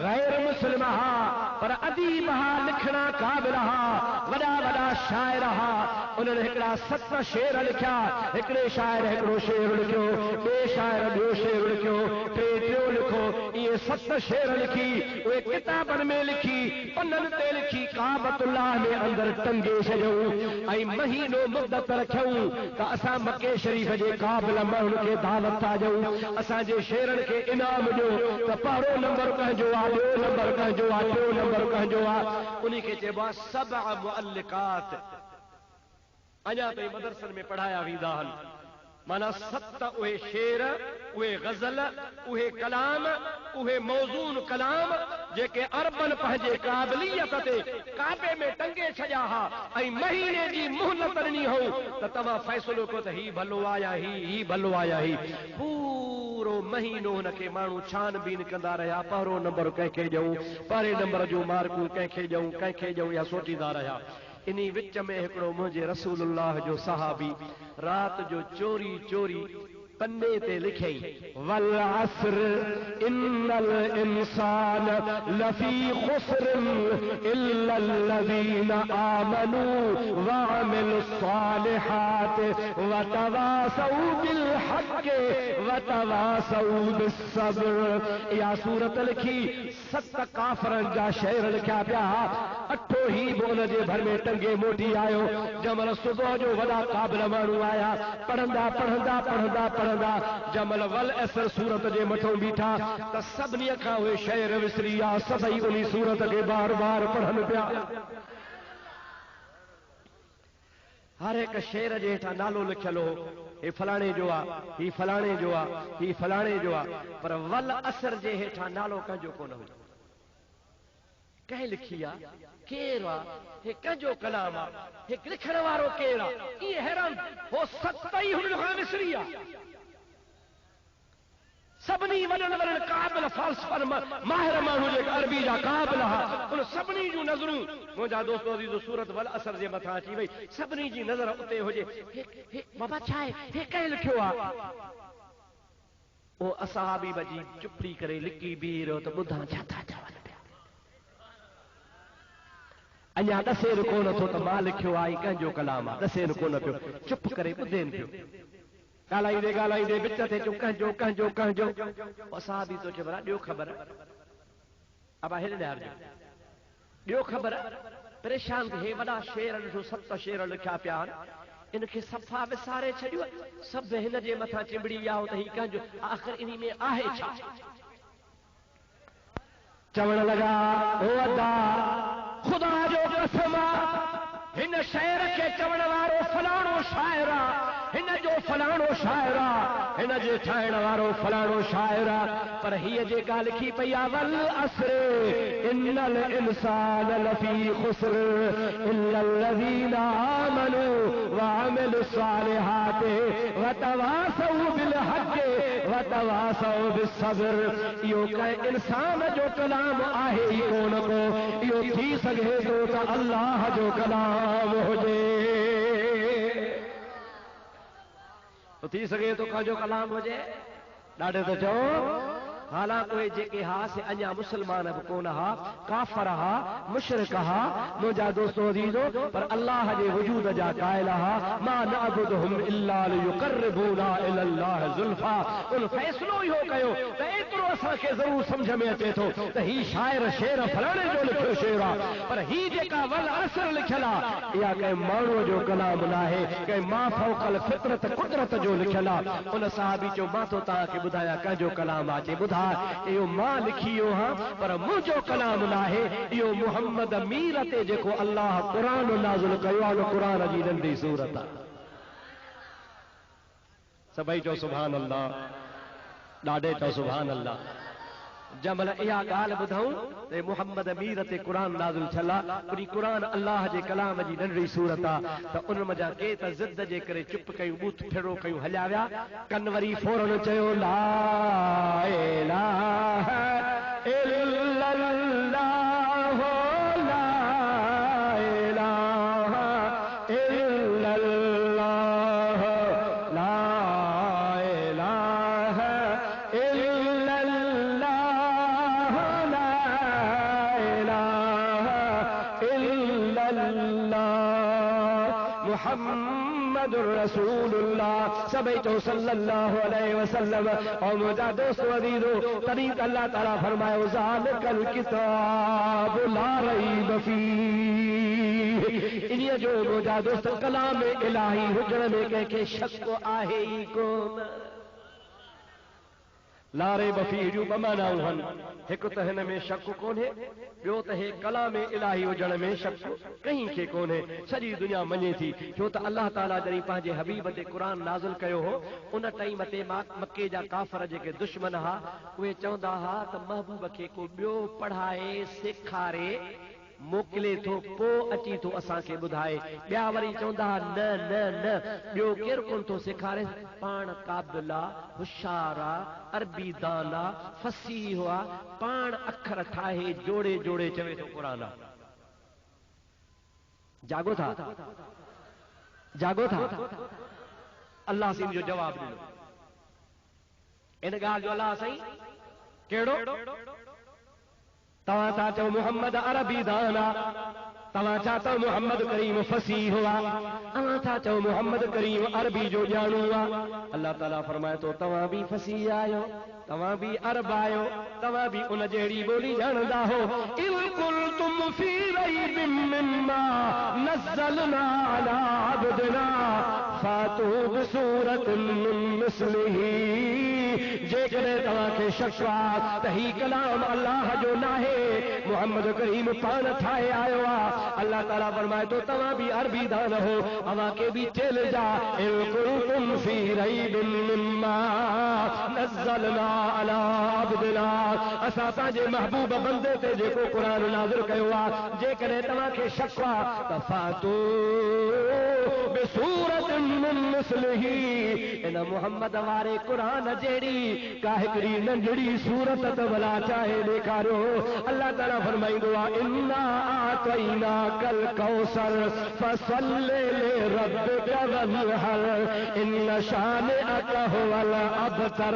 गैर मुस्लिम हा पर अदीब हा, लिखणा क़ाबिल हा, वॾा वॾा शाइर हा। उन्हनि हिकिड़ा 7 शेर लिखिया। हिकिड़े शाइर हिकिड़ो शेर लिखियो, ॿिए शाइर ॿियो शेर लिखियो, टियों लिखो, इहे 7 शेर लिखी उहे किताबनि में लिखी, पन्ननि ते लिखी, काबतुल्लाह में अंदरि टंगे छॾियऊं ऐं महीनो मुद्दत रखियऊं त असां मके शरीफ़ जे क़ाबिल माण्हुनि खे दावत था ॾियूं। असांजे शेरनि खे इनाम ॾियो त पहिरों नंबर कंहिंजो आहे, ॿियो नंबर कंहिंजो आहे, टियों नंबर कंहिंजो आहे। उन्ही खे चइबो आहे सबअ मुअल्लिकात। अञा ताईं मदरसनि में पढ़ाया वेंदा आहिनि। माना 7 उहे शेर, उहे गज़ल, उहे कलाम, उहे मौज़ून कलाम जेके अरबन पंहिंजे क़ाबिलियत ते काबे में टंगे छॾिया हा ऐं महीने जी मुहलत ॾिनी हो त तव्हां फ़ैसिलो कयो त ही भलो आया, ही भलो आया, ही पूरो महीनो हुनखे माण्हू छानबीन कंदा रहिया। पहिरों नंबर कंहिंखे ॾियूं, पहिरें नंबर जूं मार्कूं कंहिंखे ॾियूं, कंहिंखे ॾियूं, या सोचींदा रहिया। इन्ही विच में हिकिड़ो मुंहिंजे रसूलुल्लाह जो सहाबी रात जो चोरी चोरी पन्ने ते लिखई वल अस्र इन्नल इंसान लफी खुस्र इल्ला अल्लज़ीना आमनू व अमिलुस सालिहात व तवासौ बिल हक़ व तवासौ बिस सब्र। या सूरत लिखी 7 काफ़रनि जा शेर लिखिया पिया। 8 ही बोल जे भर में टंगे मोटी आयो। जमल सुबुह जो वॾा क़ाबिल माण्हू आया, पढ़ंदा पढ़ंदा पढ़ंदा पढ़ंदा जमल वल असर सूरत जे मथां बीठा त सभिनी खां उहे शेर विसरी विया। सभई उन सूरत खे बार बार पढ़नि पिया। हर हिकु शेर जे हेठां नालो लिखियल हो, ही फलाणे जो आहे, ही फलाणे जो आहे, ही फलाणे जो आहे, पर वल असर जे हेठां नालो कंहिंजो कोन हो। कंहिं लिखी आहे, केरु आहे, हे कंहिंजो कलाम आहे, हे लिखण वारो केरु आहे। इहे हैरान हो 7 ई हुननि खां विसरी आहे। सभिनी वॾनि वॾनि क़ाबिल फ़लसफ़र माहिर माण्हू जेका अरबी जा क़ाबिल हा उन सभिनी जूं नज़रूं मुंहिंजा दोस्तो अज़ीज़ो सूरत वल असर जे मथां अची वई सभिनी जी नज़र उते हुजे बाबा छा आहे हे कंहिं लिखियो आहे ओ असहाबी बजी चुपड़ी करे लिकी बीह रहियो त ॿुधां छा था चवनि पिया अञा ॾसेर कोन थो त मां लिखियो आहे कंहिंजो कलाम आहे ॾसेर कोन पियो चुप करे ॿुधेनि पियो ॻाल्हाईंदे ॻाल्हाईंदे विच ते चयो कंहिंजो कंहिंजो कंहिंजो असहाबी तो चए भला ॾियो ख़बर अब हेॾे ॾियार ॾियो ख़बर परेशान हे वॾा शेर ॾिठो 7 शेर लिखिया पिया आहिनि इनखे सफ़ा विसारे छॾियो सभु हिन जे मथां चिंबड़ी विया हो त ही कंहिंजो आख़िर इन में आहे छा चवण लॻा ओ अदा ख़ुदा जो कसम हिन शेर खे चवण वारो फलाणो शाइर आहे हिन जो फलाणो शाइर आहे हिन जे ठाहिण वारो फलाणो शाइर आहे पर हीअ जेका लिखी पई आहे वल असर इन्नल इंसान लफी खुस्र इल्लल लज़ीना आमनू व अमिलु सालिहात व तवासौ बिल हक़ व तवासौ बिस्सब्र इहो कंहिं इंसान जो कलाम आहे ई कोन को इहो थी सघे थो त अल्लाह जो कलाम हुजे तो थी सके तो कंहिंजो कलाम हुजे ॾाढे त चओ हालांकि उहे जेके हा से अञा मुस्लमान बि कोन हा काफ़र हा मुशरिक हा मुंहिंजा दोस्तो अज़ीज़ो पर अल्लाह जे वजूद जा क़ाइल हा मा नअबुदुहुम इल्ला लियुक़र्रिबूना इलल्लाह ज़ुल्फा उन फ़ैसिलो इहो कयो त एतिरो असांखे ज़रूर सम्झ में अचे थो त ही शाइर शेर फलाणे जो लिखियो शेर आहे पर ही जेका वल असर लिखियल आहे इहा कंहिं माण्हूअ जो कलाम न आहे कंहिं मा फ़ौक़ल फितरत कुदरत जो लिखियल आहे उन साहबी चयो मां तो तव्हांखे ॿुधायां कंहिंजो कलाम आहे ॿुधा इहो मां लिखियो हा पर मुंहिंजो कलाम न आहे इहो मुहम्मद मीर ते जेको अल्लाह क़ुरान नाज़िल कयो आहे क़ुरान जी नंढी सूरत आहे सभई चओ सुभान अल्लाह ॾाढे चओ सुभान अल्लाह जमल इहा ॻाल्हि ॿुधऊं त मुहम्मद मीर ते क़ुरान नाज़िल थियल आहे पूरी क़ुरान अल्लाह जे कलाम जी नंढड़ी सूरत आहे त उन मज़ा के त ज़िद जे करे चुप कयूं बूथ फेरो कयूं हलिया विया कन वरी फौरन चयो ला इलाहा इल्लल्लाह ला इलाहा इल्लल्लाह ला इलाहा इल्लल्लाह मुहम्मदुर रसूलुल्लाह सभई चओ सल्लल्लाहु अलैहि वसल्लम और मुंहिंजा दोस्त अज़ीज़ो तॾहिं त अल्लाह ताला फरमायो ज़ालिकल किताब ला रैब फीह इन्हीअ जो मुंहिंजा दोस्त कलाम इलाही हुजण में कंहिंखे शक आहे ई कोन लारे बफ़ी जूं ॿ मानाऊं आहिनि हिकु त हिन में शक कोन्हे ॿियो त हे कलाम इलाही हुजण में शक कंहिं खे कोन्हे सॼी दुनिया मञे थी छो त अल्लाह ताला जॾहिं पंहिंजे हबीब ते क़ुर नाज़िल कयो हो उन टाइम ते मके जा काफ़र जेके दुश्मन हा उहे चवंदा हा त महबूब खे को ॿियो पढ़ाए सेखारे मोकिले थो पोइ अची थो असांखे ॿुधाए ॿिया वरी चवंदा न न न ॿियो केरु कोन थो सेखारे पाण क़ाबिल आहे होशियार आहे अरबी दान आहे फसीह आहे पाण अखर ठाहे जोड़े जोड़े चवे थो क़ुर जागो था जागो था अल्लाह सिंह जो जवाब ॾिनो इन ॻाल्हि जो अल्लाह साईं कहिड़ो तव्हां छा चओ मुहम्मद अरबी दाना तव्हां छा चओ मुहम्मद करीम फसीह हुआ तव्हां छा चओ मुहम्मद करीम अरबी जो ॼाणू आहे अल्लाह ताला फरमाए थो तव्हां बि फसीह आहियो तव्हां बि अरब आहियो तव्हां बि उन जहिड़ी ॿोली ॼाणंदा हो इन कुंतुम फी रैबिम मिम्मा नज़्ज़लना अला अब्दिना फातू बिसूरतिन मिन मिस्लिही जेकॾहिं तव्हांखे शक आहे त ही कलाम अल्लाह जो नाहे मुहम्मद करीम पाण ठाहे आयो आहे अल्लाह ताला फरमाए थो तव्हां बि अरबी दान हो अव्हांखे बि चेल जा इन कुंतुम फी रैबिम मिम्मा नज़्ज़लना अला अब्दिना असां पंहिंजे महबूब बंदे ते जेको क़ुर नाज़िल कयो आहे जेकॾहिं तव्हांखे शक आहे त फातू बिसूरत मिन मिस्लिही, इन मुहम्मद वारे क़ुरान जहिड़ी का हिकिड़ी नंढड़ी सूरत त भला चाहे ॾेखारियो। अल्लाह ताला फरमाईंदो आहे इन्ना आतैना कल कौसर फसल्लि लिरब्बिका वन्हर इन शानिअक हुवल अबतर।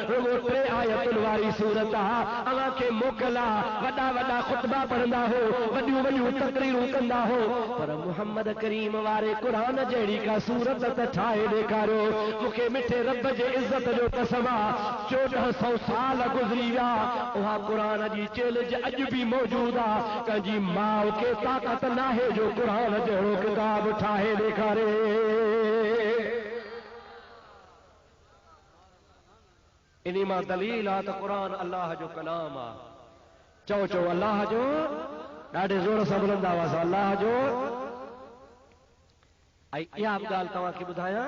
रुगो 3 आयतुनि वारी सूरत आहे। अव्हांखे मोकला वॾा वॾा ख़ुतबा पढ़ंदा हो, वॾियूं वॾियूं तकरीरूं कंदा हो, पर मुहम्मद करीम वारे क़ुरान जहिड़ी का सूरत त ठाहे ॾेखारियो। मूंखे मिठे रब जे इज़त जो कसम आहे, 1400 साल गुज़री विया, उहा क़ुरान जी चैलेंज अॼु बि मौजूद आहे। कंहिंजी माउ खे ताक़त नाहे जो क़ुरान जहिड़ो किताब ठाहे ॾेखारे। इन मां दलील आहे त क़ुरान अल्लाह जो कलाम आहे। चओ अल्लाह जो, ॾाढे ज़ोर सां बुलंदा हुआसीं अल्लाह जो। ऐं इहा बि ॻाल्हि तव्हांखे ॿुधायां,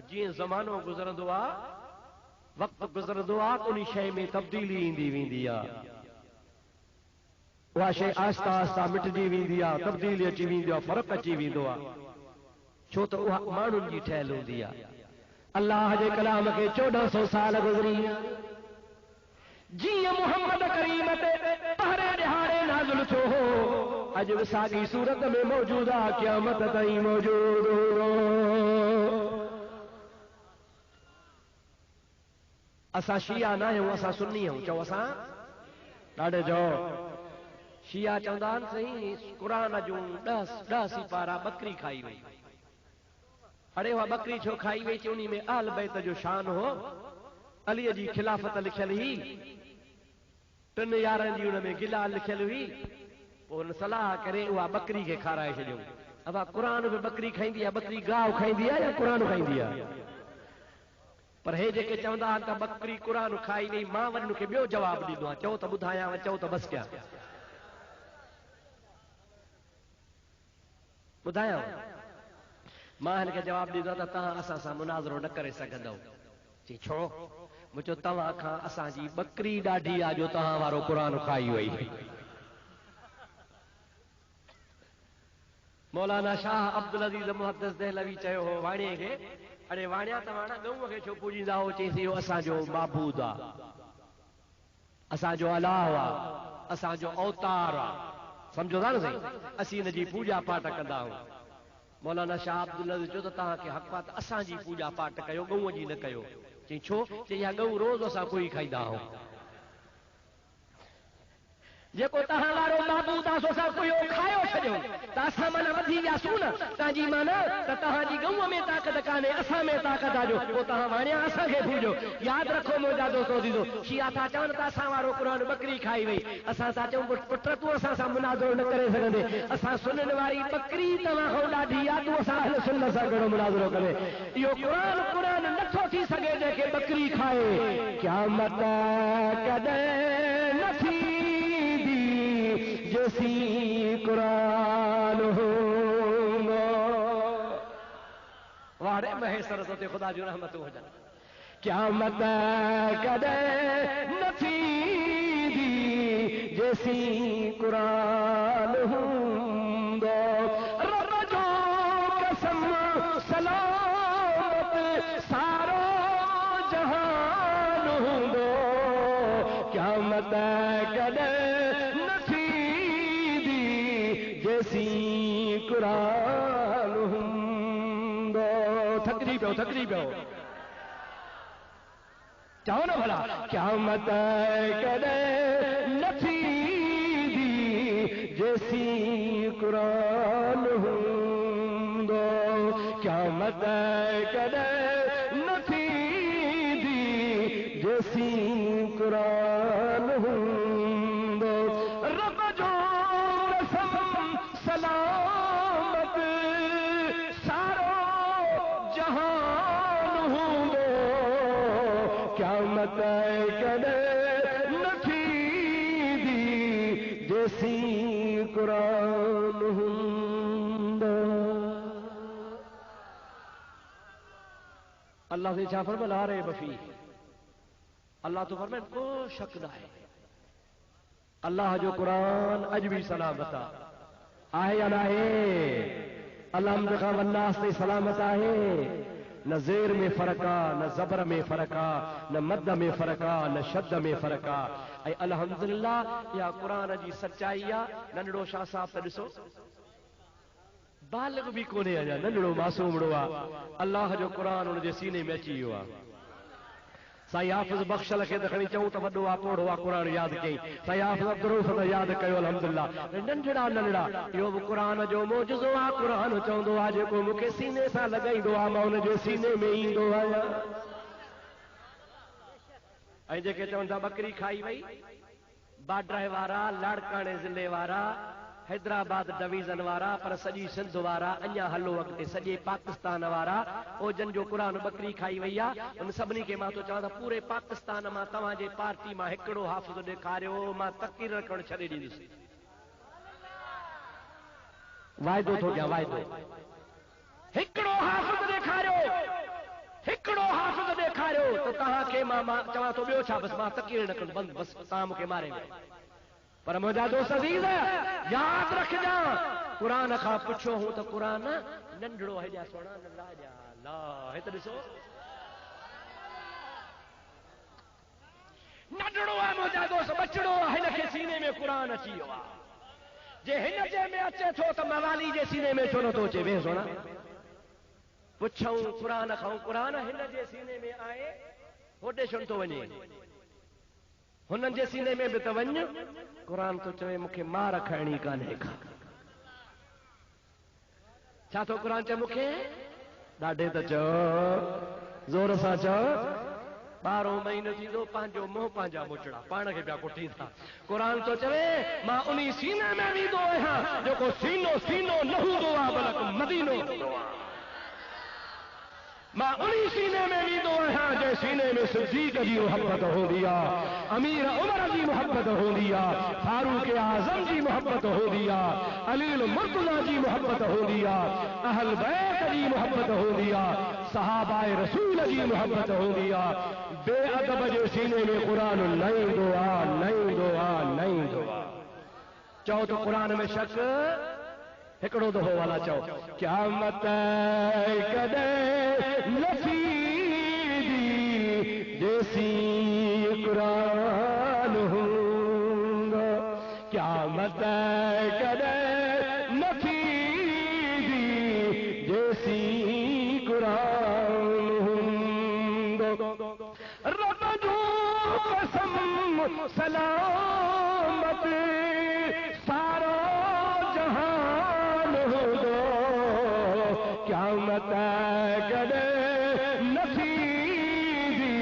जीअं ज़मानो गुज़रंदो आहे, वक़्तु गुज़रंदो आहे, उन शइ में तब्दीली ईंदी वेंदी आहे। उहा शइ आहिस्ता आहिस्ता मिटजी वेंदी आहे, तब्दीली अची वेंदी आहे, फ़र्क़ु अची वेंदो आहे, छो त उहा माण्हुनि जी ठहियल हूंदी आहे। अल्लाह जे कलाम खे 1400 साल गुज़री, जीअं मुहम्मद करीम ते पहिरें ॾिहाड़े नाज़िल थियो हो, अॼु बि साॻी सूरत में मौजूद आहे, क़यामत ताईं मौजूद हो। असां शिया न आहियूं, असां सुन्नी आहियूं। चओ असां ॾाढे चओ। शिया चवंदा आहिनि सही क़ुरान जूं 10 सिपारा बकरी खाई वई। अड़े उहा बकरी छो खाई वई? चई उन में आल बैत जो शान हो, अलीअ जी खिलाफ़त लिखियल हुई, 3 यारनि जी हुन में गिला लिखियल हुई। पोइ हुन सलाह करे उहा बकरी खे खाराए छॾियो। अब क़ुरान बि बकरी खाईंदी आहे, बकरी गाहु खाईंदी आहे या क़ुरान खाईंदी आहे? पर हे जेके चवंदा आहिनि त बकरी क़ुरान खाई वई, मां वरी हुनखे ॿियो जवाबु ॾींदो आहियां। चओ त ॿुधायां, चओ त बसि कयां ॿुधायां। मां हिनखे जवाबु ॾींदो आहियां त तव्हां असां सां मुनाज़रो न करे सघंदव। चई छो? मुंहिंजो तव्हां खां असांजी बकरी ॾाढी आहे जो तव्हां वारो क़ुरान खाई वई। मौलाना शाह अब्दुल अज़ीज़ मुहद्दिस देहलवी चयो हो वाणीअ खे, अरे वाणिया तव्हां गऊं खे छो पूॼींदा हो? चईसि इहो असांजो माबूद आहे, असांजो अलाह आहे, असांजो अवतार आहे। सम्झो था न साईं? असीं हिन जी पूॼा पाठ कंदा आहियूं। मौलाना शाह अब्दुल अज़ीज़ चयो त तव्हांखे हक़ आहे त असांजी पूॼा पाठ कयो, गऊं जी न कयो। चई छो? चई इहा गऊं रोज़ असां कोई खाईंदा आहियूं। जेको तव्हां वारो माबूद आहे सो असां कोई खायो छॾियो त असां माना वधी वियासूं न। तव्हांजी माना त तव्हांजी गऊं में ताक़त कान्हे, असां में ताक़त आहे जो पोइ तव्हां वाणिया असांखे पूॼो। यादि रखो मुंहिंजा दोस्तो दीदो, शिया था चवनि त असां वारो क़ुरान बकरी खाई वई। असां था चऊं पुट तूं असां सां मुनाज़रो न करे सघंदे, असां सुननि वारी बकरी तव्हां खां ॾाढी आहे, तूं असां अहल सुन्नत सां कहिड़ो मुनाज़रो करे? इहो क़ुरान नथो थी सघे जंहिंखे बकरी खाए। क़यामत कॾहिं न थींदी जेसी क़ुरान हूंदो। वारे महेसर ते ख़ुदा जूं रहमतूं हुजनि। क़यामत कॾहिं न थींदी जेसी क़ुरान हूंदो। रब जो कसम सलामत सारो जहान हूंदो। क़यामत कॾहिं न थींदी जेसी क़ुरान हूंदो। थकिजी पियो चओ न भला। क़यामत कॾहिं न थींदी जेसी क़ुरान हूंदो। क़यामत कॾहिं न थींदी जेसी क़ुरान हूंदो। रब जो कसम सलामत सारो जहान हूंदो। क़यामत कॾहिं न थींदी जेसी क़ुरान हूंदो। अल्लाह से छा फरमाए? ला रैब फीह। अल्लाह तो फरमाए को शक न आहे, अल्लाह जो क़ुरान अॼु बि सलामत आहे। आहे या ना है? अलहम्द खां वन्नास ते सलामत आहे। न ज़ेर में फ़र्क़ आ, न ज़बर में फ़र्क़ आ, न मद में फ़र्क़ आ, न शद में फ़र्क़ आ। ऐं अल्हम्दुलिल्लाह इहा क़ुरान जी सचाई आ। नंढड़ो शाह साहब त ॾिसो बालिग़ बि कोन्हे, अञा नंढड़ो मासूमड़ो आहे। अल्लाह जो क़ुरान हुनजे सीने में अची वियो आहे। साईं हाफ़िज़ बख़्शल खे त खणी चऊं त वॾो आहे, पोड़ो आहे, क़ुरान यादि कयईं। साईं हाफ़िज़ अब्दुल रऊफ़ त यादि कयो अल्हम्दुलिल्लाह। नंढड़ा नंढड़ा इहो बि क़ुरान जो मौजज़ो आहे। क़ुरान चवंदो आहे जेको मूंखे सीने सां लॻाईंदो आहे मां हुनजे सीने में ईंदो आहियां। ऐं जेके चवनि था बकरी खाई वई, बाड्राए वारा, लाड़काणे ज़िले वारा, हैदराबाद डिवीज़न वारा, पर सॼी सिंध वारा, अञा हलो अॻिते सॼे पाकिस्तान वारा, ओ जन जो क़ुरान बकरी खाई वई आहे। उन सभिनी खे मां थो चवां त पूरे पाकिस्तान मां तव्हांजे पार्टी मां हिकिड़ो हाफ़िज़ ॾेखारियो, मां तक़रीर रखणु छॾे ॾींदुसि। वाइदो थो कयां, वाइदो। हिकिड़ो हाफ़िज़ ॾेखारियो, हिकिड़ो हाफ़िज़ ॾेखारियो त तव्हांखे मां चवां थो ॿियो छा, बसि मां तक़रीर रखणु बंदि, बसि तव्हां मूंखे मारे विया। पर मुंहिंजा दोस्त अज़ीज़ यादि रखजा, क़ुरान खां पुछो हूं त क़ुरान नंढड़ो हेॾा सोना लाजा ला हिते ॾिसो नंढड़ो आहे मुंहिंजा दोस्त, बचड़ो आहे, हिनखे सीने में क़ुरान अची वियो आहे। जे हिन जे में अचे थो त मवाली जे सीने में छो नथो अचे? वे सोना पुछूं क़ुरान खां, क़ुरान हिन जे सीने में आहे, होॾे छो नथो वञे? हुननि जे सीने में बि त वञ। क़ुरान तो चवे मूंखे मार खाइणी कान्हे का। छा थो क़ुरान चए मूंखे? ॾाढे त चओ, ज़ोर सां चओ। 12 महीनो थींदो पंहिंजो मोह पंहिंजा मुचड़ा पाण खे पिया कुटीनि था। क़ुरान तो चवे मां उन सीने में वेंदो आहियां जेको सीनो सीनो न हूंदो आहे बल्कि मदीनो हूंदो आहे। मां उन सीने में वेंदो आहियां जे सीने में सिद्दीक़ जी मोहब्बत हूंदी आहे, अमीर उमर जी मोहब्बत हूंदी आहे, फारूक आज़म जी मोहब्बत हूंदी आहे, अली मुर्तज़ा जी मोहब्बत हूंदी आहे, अहल बैत जी मोहब्बत हूंदी आहे, सहाबाए रसूल जी मोहब्बत हूंदी आहे। बेअदब जे सीने में क़ुरान न ईंदो आहे, न ईंदो आहे, न ईंदो आहे। चओ त क़ुरान में शक हिकिड़ो दफ़ो वाला चओ क़यामत कॾहिं न थींदी जेसी क़ुरान हूंदो, क़यामत कॾहिं न थींदी जेसी क़ुरान हूंदो। रब जो कसम सलामत सारो जहान हूंदो, क़यामत कॾहिं न थींदी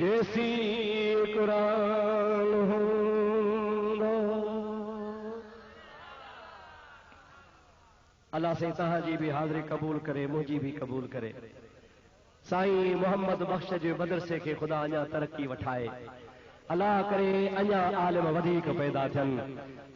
जेसी क़ुरान हूंदो। अल्लाह से तव्हांजी बि हाज़िरी क़बूल करे, मुंहिंजी बि क़बूल करे। साईं मोहम्मद बख्श जे मदरसे खे ख़ुदा अञा तरक्की वठाए। अल्लाह करे अञा आलिम वधीक पैदा थियनि,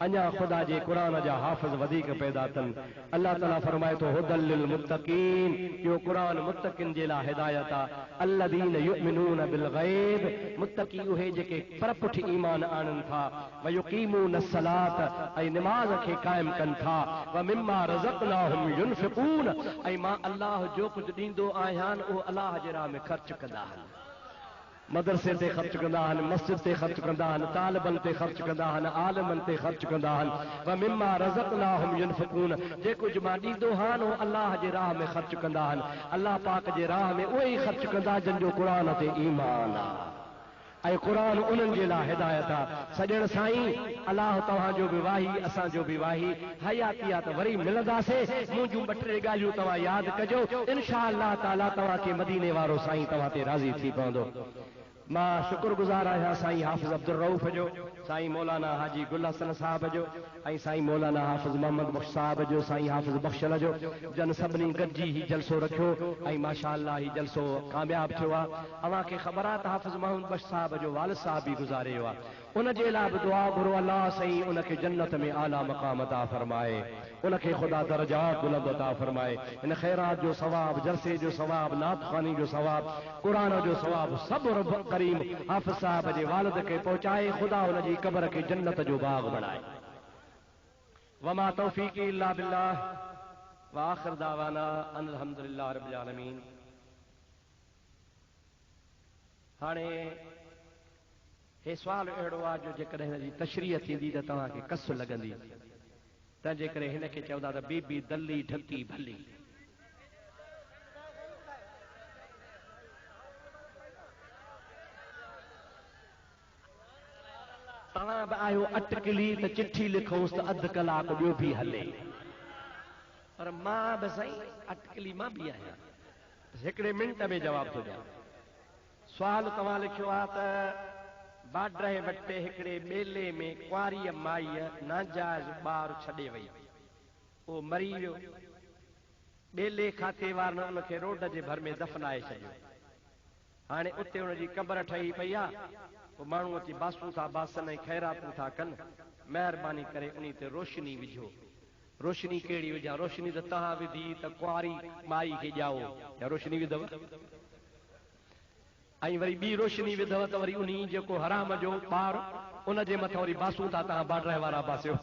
अञा ख़ुदा जे क़ुरान जा हाफ़िज़ वधीक पैदा थियनि। अल्लाह ताला फरमाए थो हुदल लिल मुत्तक़ीन, इहो क़ुरान मुत्तक़िन जे लाइ हिदायत आहे। अल्लज़ीन युमिनून बिल ग़ैब, मुत्तक़ी उहे जेके परपुठ ईमान आणनि था, व युक़ीमून सलात, ऐं निमाज़ खे क़ाइम कनि था, व मिम्मा रज़क़नाहुम युनफ़िक़ून, ऐं मां अल्लाह जो कुझु ॾींदो आहियां उहो अल्लाह जे राह में ख़र्च कंदा आहिनि। मदरसे ते ख़र्च कंदा आहिनि, मस्जिद ते ख़र्च कंदा आहिनि, तालिबनि ते ख़र्च कंदा आहिनि, आलिमनि ते ख़र्च कंदा आहिनि। व मिम्मा रज़क़नाहुम युनफ़िक़ून, जे कुझु मां ॾींदो आहियां उहो अल्लाह जे राह में ख़र्च कंदा आहिनि। अल्लाह पाक जे राह में उहे ई ख़र्च कंदा जंहिंजो क़ुरान ते ईमान आहे। ऐं क़ुरान उन्हनि जे लाइ हिदायत आहे। सॼण साईं अल्लाह तव्हांजो बि वाही, असांजो बि वाही। हयाती आहे त वरी मिलंदासीं। मुंहिंजूं 2-3 ॻाल्हियूं तव्हां यादि कजो, इनशा अल्लाह ताला तव्हांखे मदीने वारो साईं तव्हां ते राज़ी थी पवंदो। मां शुक्रगुज़ार आहियां साईं हाफ़िज़ अब्दुल रऊफ़ जो, साईं मौलाना हाजी गुल हसन साहब जो, ऐं साईं मौलाना हाफ़िज़ मोहम्मद बख्श साहब जो, साईं हाफ़िज़ बख्शल जो, जन सभिनी गॾिजी ही जलसो रखियो ऐं माशाअल्लाह ही जलसो कामयाब थियो आहे। अव्हांखे ख़बर आहे त हाफ़िज़ मोहम्मद बख्श साहब जो वालिद साहब बि गुज़ारे वियो आहे। उन जे लाइ बि दुआ घुरो अल्लाह साईं उनखे जन्नत में आला मक़ाम अता फरमाए, उनखे ख़ुदा दर्जात बुलंद अता फरमाए। इन ख़ैरात जो सवाब, जलसे जो सवाब, नात ख़वानी जो सवाब, क़ुरान जो सवाब सभु रब करीम हाफ़िज़ साहब जे वालिद खे पहुचाए। ख़ुदा उनजी क़ब्र खे जन्नत जो बाग़ बणाए। वमा तौफीकी इल्ला बिल्लाह व आखिर दावाना अनिल हम्दुलिल्लाह रब्बिल आलमीन। हाणे हे सुवाल अहिड़ो आहे जो जेकॾहिं हिन जी तशरीह थींदी त तव्हांखे कस लॻंदी, तंहिंजे करे हिन खे चवंदा त बीबी दली ढकी भली। तव्हां बि आहियो अटकली त चिठी लिखोसि त अधु कलाकु ॿियो बि हले, पर मां बि साईं अटकली मां बि आहियां, हिकिड़े मिंट में जवाबु थो ॾियां। सुवाल तव्हां लिखियो आहे त बाड्रहे वटे हिकिड़े ॿेले में कुंवारीअ माईअ नाजाइज़ ॿारु छॾे वई, उहो मरी वियो। ॿेले खाते वारनि उनखे रोड जे भर में दफ़नाए छॾियो। हाणे उते हुनजी क़बर ठही पई आहे, पोइ माण्हू अची बासूं था बासन ऐं ख़ैरातूं था कनि। महिरबानी करे उन ते रोशनी विझो। रोशनी कहिड़ी विझां? रोशनी त तव्हां विधी त कुंवारी माई खे ॼाओ, या रोशनी विधव? ऐं वरी ॿी रोशनी विधव त वरी उन जेको हराम जो ॿार उनजे मथां वरी बासूं था तव्हां बाड्रहे वारा बासियो।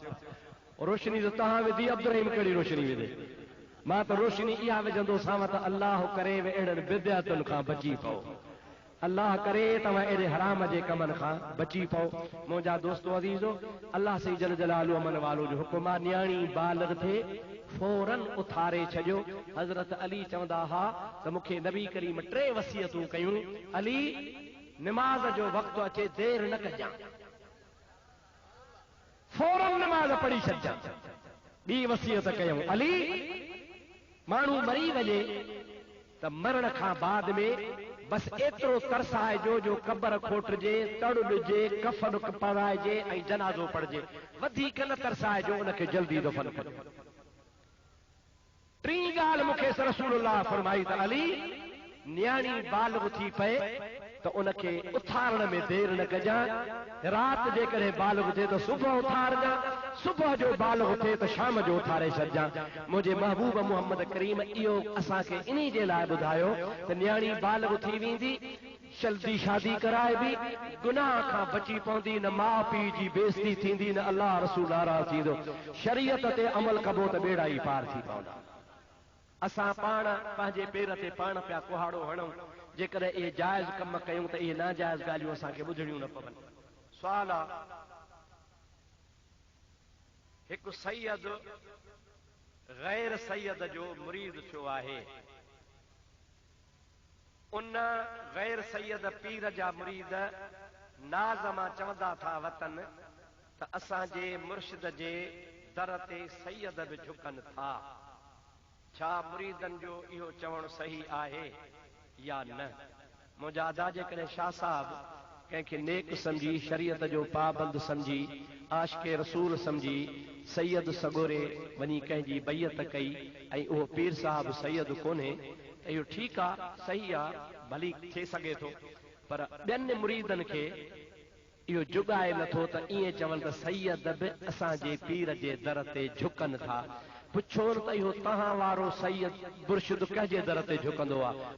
रोशनी त तव्हां विधी, अब्दुर्रहीम कहिड़ी रोशनी विधे? मां त रोशनी इहा विझंदो सां त अलाह करे अहिड़नि बिदअतुनि खां बची पओ, अल्लाह करे तव्हां अहिड़े हराम जे कमनि खां बची पओ। मुंहिंजा दोस्तो अज़ीज़ो, अल्लाह सही जल जलालु अमन वालो जो हुकुम आहे, न्याणी बालिग़ थिए फौरन उथारे छॾियो। हज़रत अली चवंदा हा त मूंखे नबी करीम 3 वसियतूं कयूं। अली, निमाज़ जो वक़्तु अचे देर न कजां, फौरन निमाज़ पढ़ी छॾजां। ॿी वसियत कयूं, अली, माण्हू मरी वञे त मरण खां बाद में बस एतिरो तरसाइजो जो क़बर खोटजे, तड़ ॾिजे, कफ़न पाराइजे ऐं जनाज़ो पढ़जे, वधीक न तरसाइजो, उनखे जल्दी दफ़न कजो। टी ॻाल्हि मूंखे रसूलुल्लाह फरमाई त अली, न्याणी बालिग़ थी पए त उनखे उथारण में देर न कजां। राति जेकॾहिं बालिग़ थिए त सुबुह उथारजां, सुबुह जो बालिग़ थिए त शाम जो उथारे छॾजां। मुंहिंजे महबूब मोहम्मद करीम इहो असांखे इन जे लाइ ॿुधायो त न्याणी बालिग़ थी वेंदी, जल्दी शादी कराइबी, गुनाह खां बची पवंदी, न माउ पीउ जी बेइज़ती थींदी, न अल्लाह रसूल नाराज़ थींदो। शरीयत ते अमल कबो त बेड़ा ई पार थी पवंदा। असां पाण पंहिंजे पेर ते पाण पिया कुहाड़ो हणूं, जेकॾहिं इहे जाइज़ कम कयूं त इहे नाजाइज़ ॻाल्हियूं असांखे ॿुधणियूं न पवनि। सुवाल आहे, हिकु सैयद गैर सैयद जो मुरीद थियो आहे, उन गैर सैयद पीर जा मुरीद नाज़ मां चवंदा था वतन त असांजे मुर्शिद जे दर ते सैयद बि झुकनि था। छा मुरीदनि जो इहो चवणु सही आहे या न? मुंहिंजा अदा जेकॾहिं शाह साहब कंहिंखे नेक सम्झी, शरीयत जो पाबंद सम्झी, आशिक़े रसूल सम्झी सैयद सगोरे वञी कंहिंजी बैयत कई ऐं उहो पीर साहिब सैयद कोन्हे त इहो ठीकु आहे, सही आहे, भली थी सघे थो, पर ॿियनि मुरीदनि खे इहो जुगाए नथो त ईअं चवनि त सैयद बि असांजे पीर जे दर ते झुकनि था। पुछो त इहो तव्हां वारो सैयद मुर्शिद कंहिंजे दर ते झुकंदो आहे?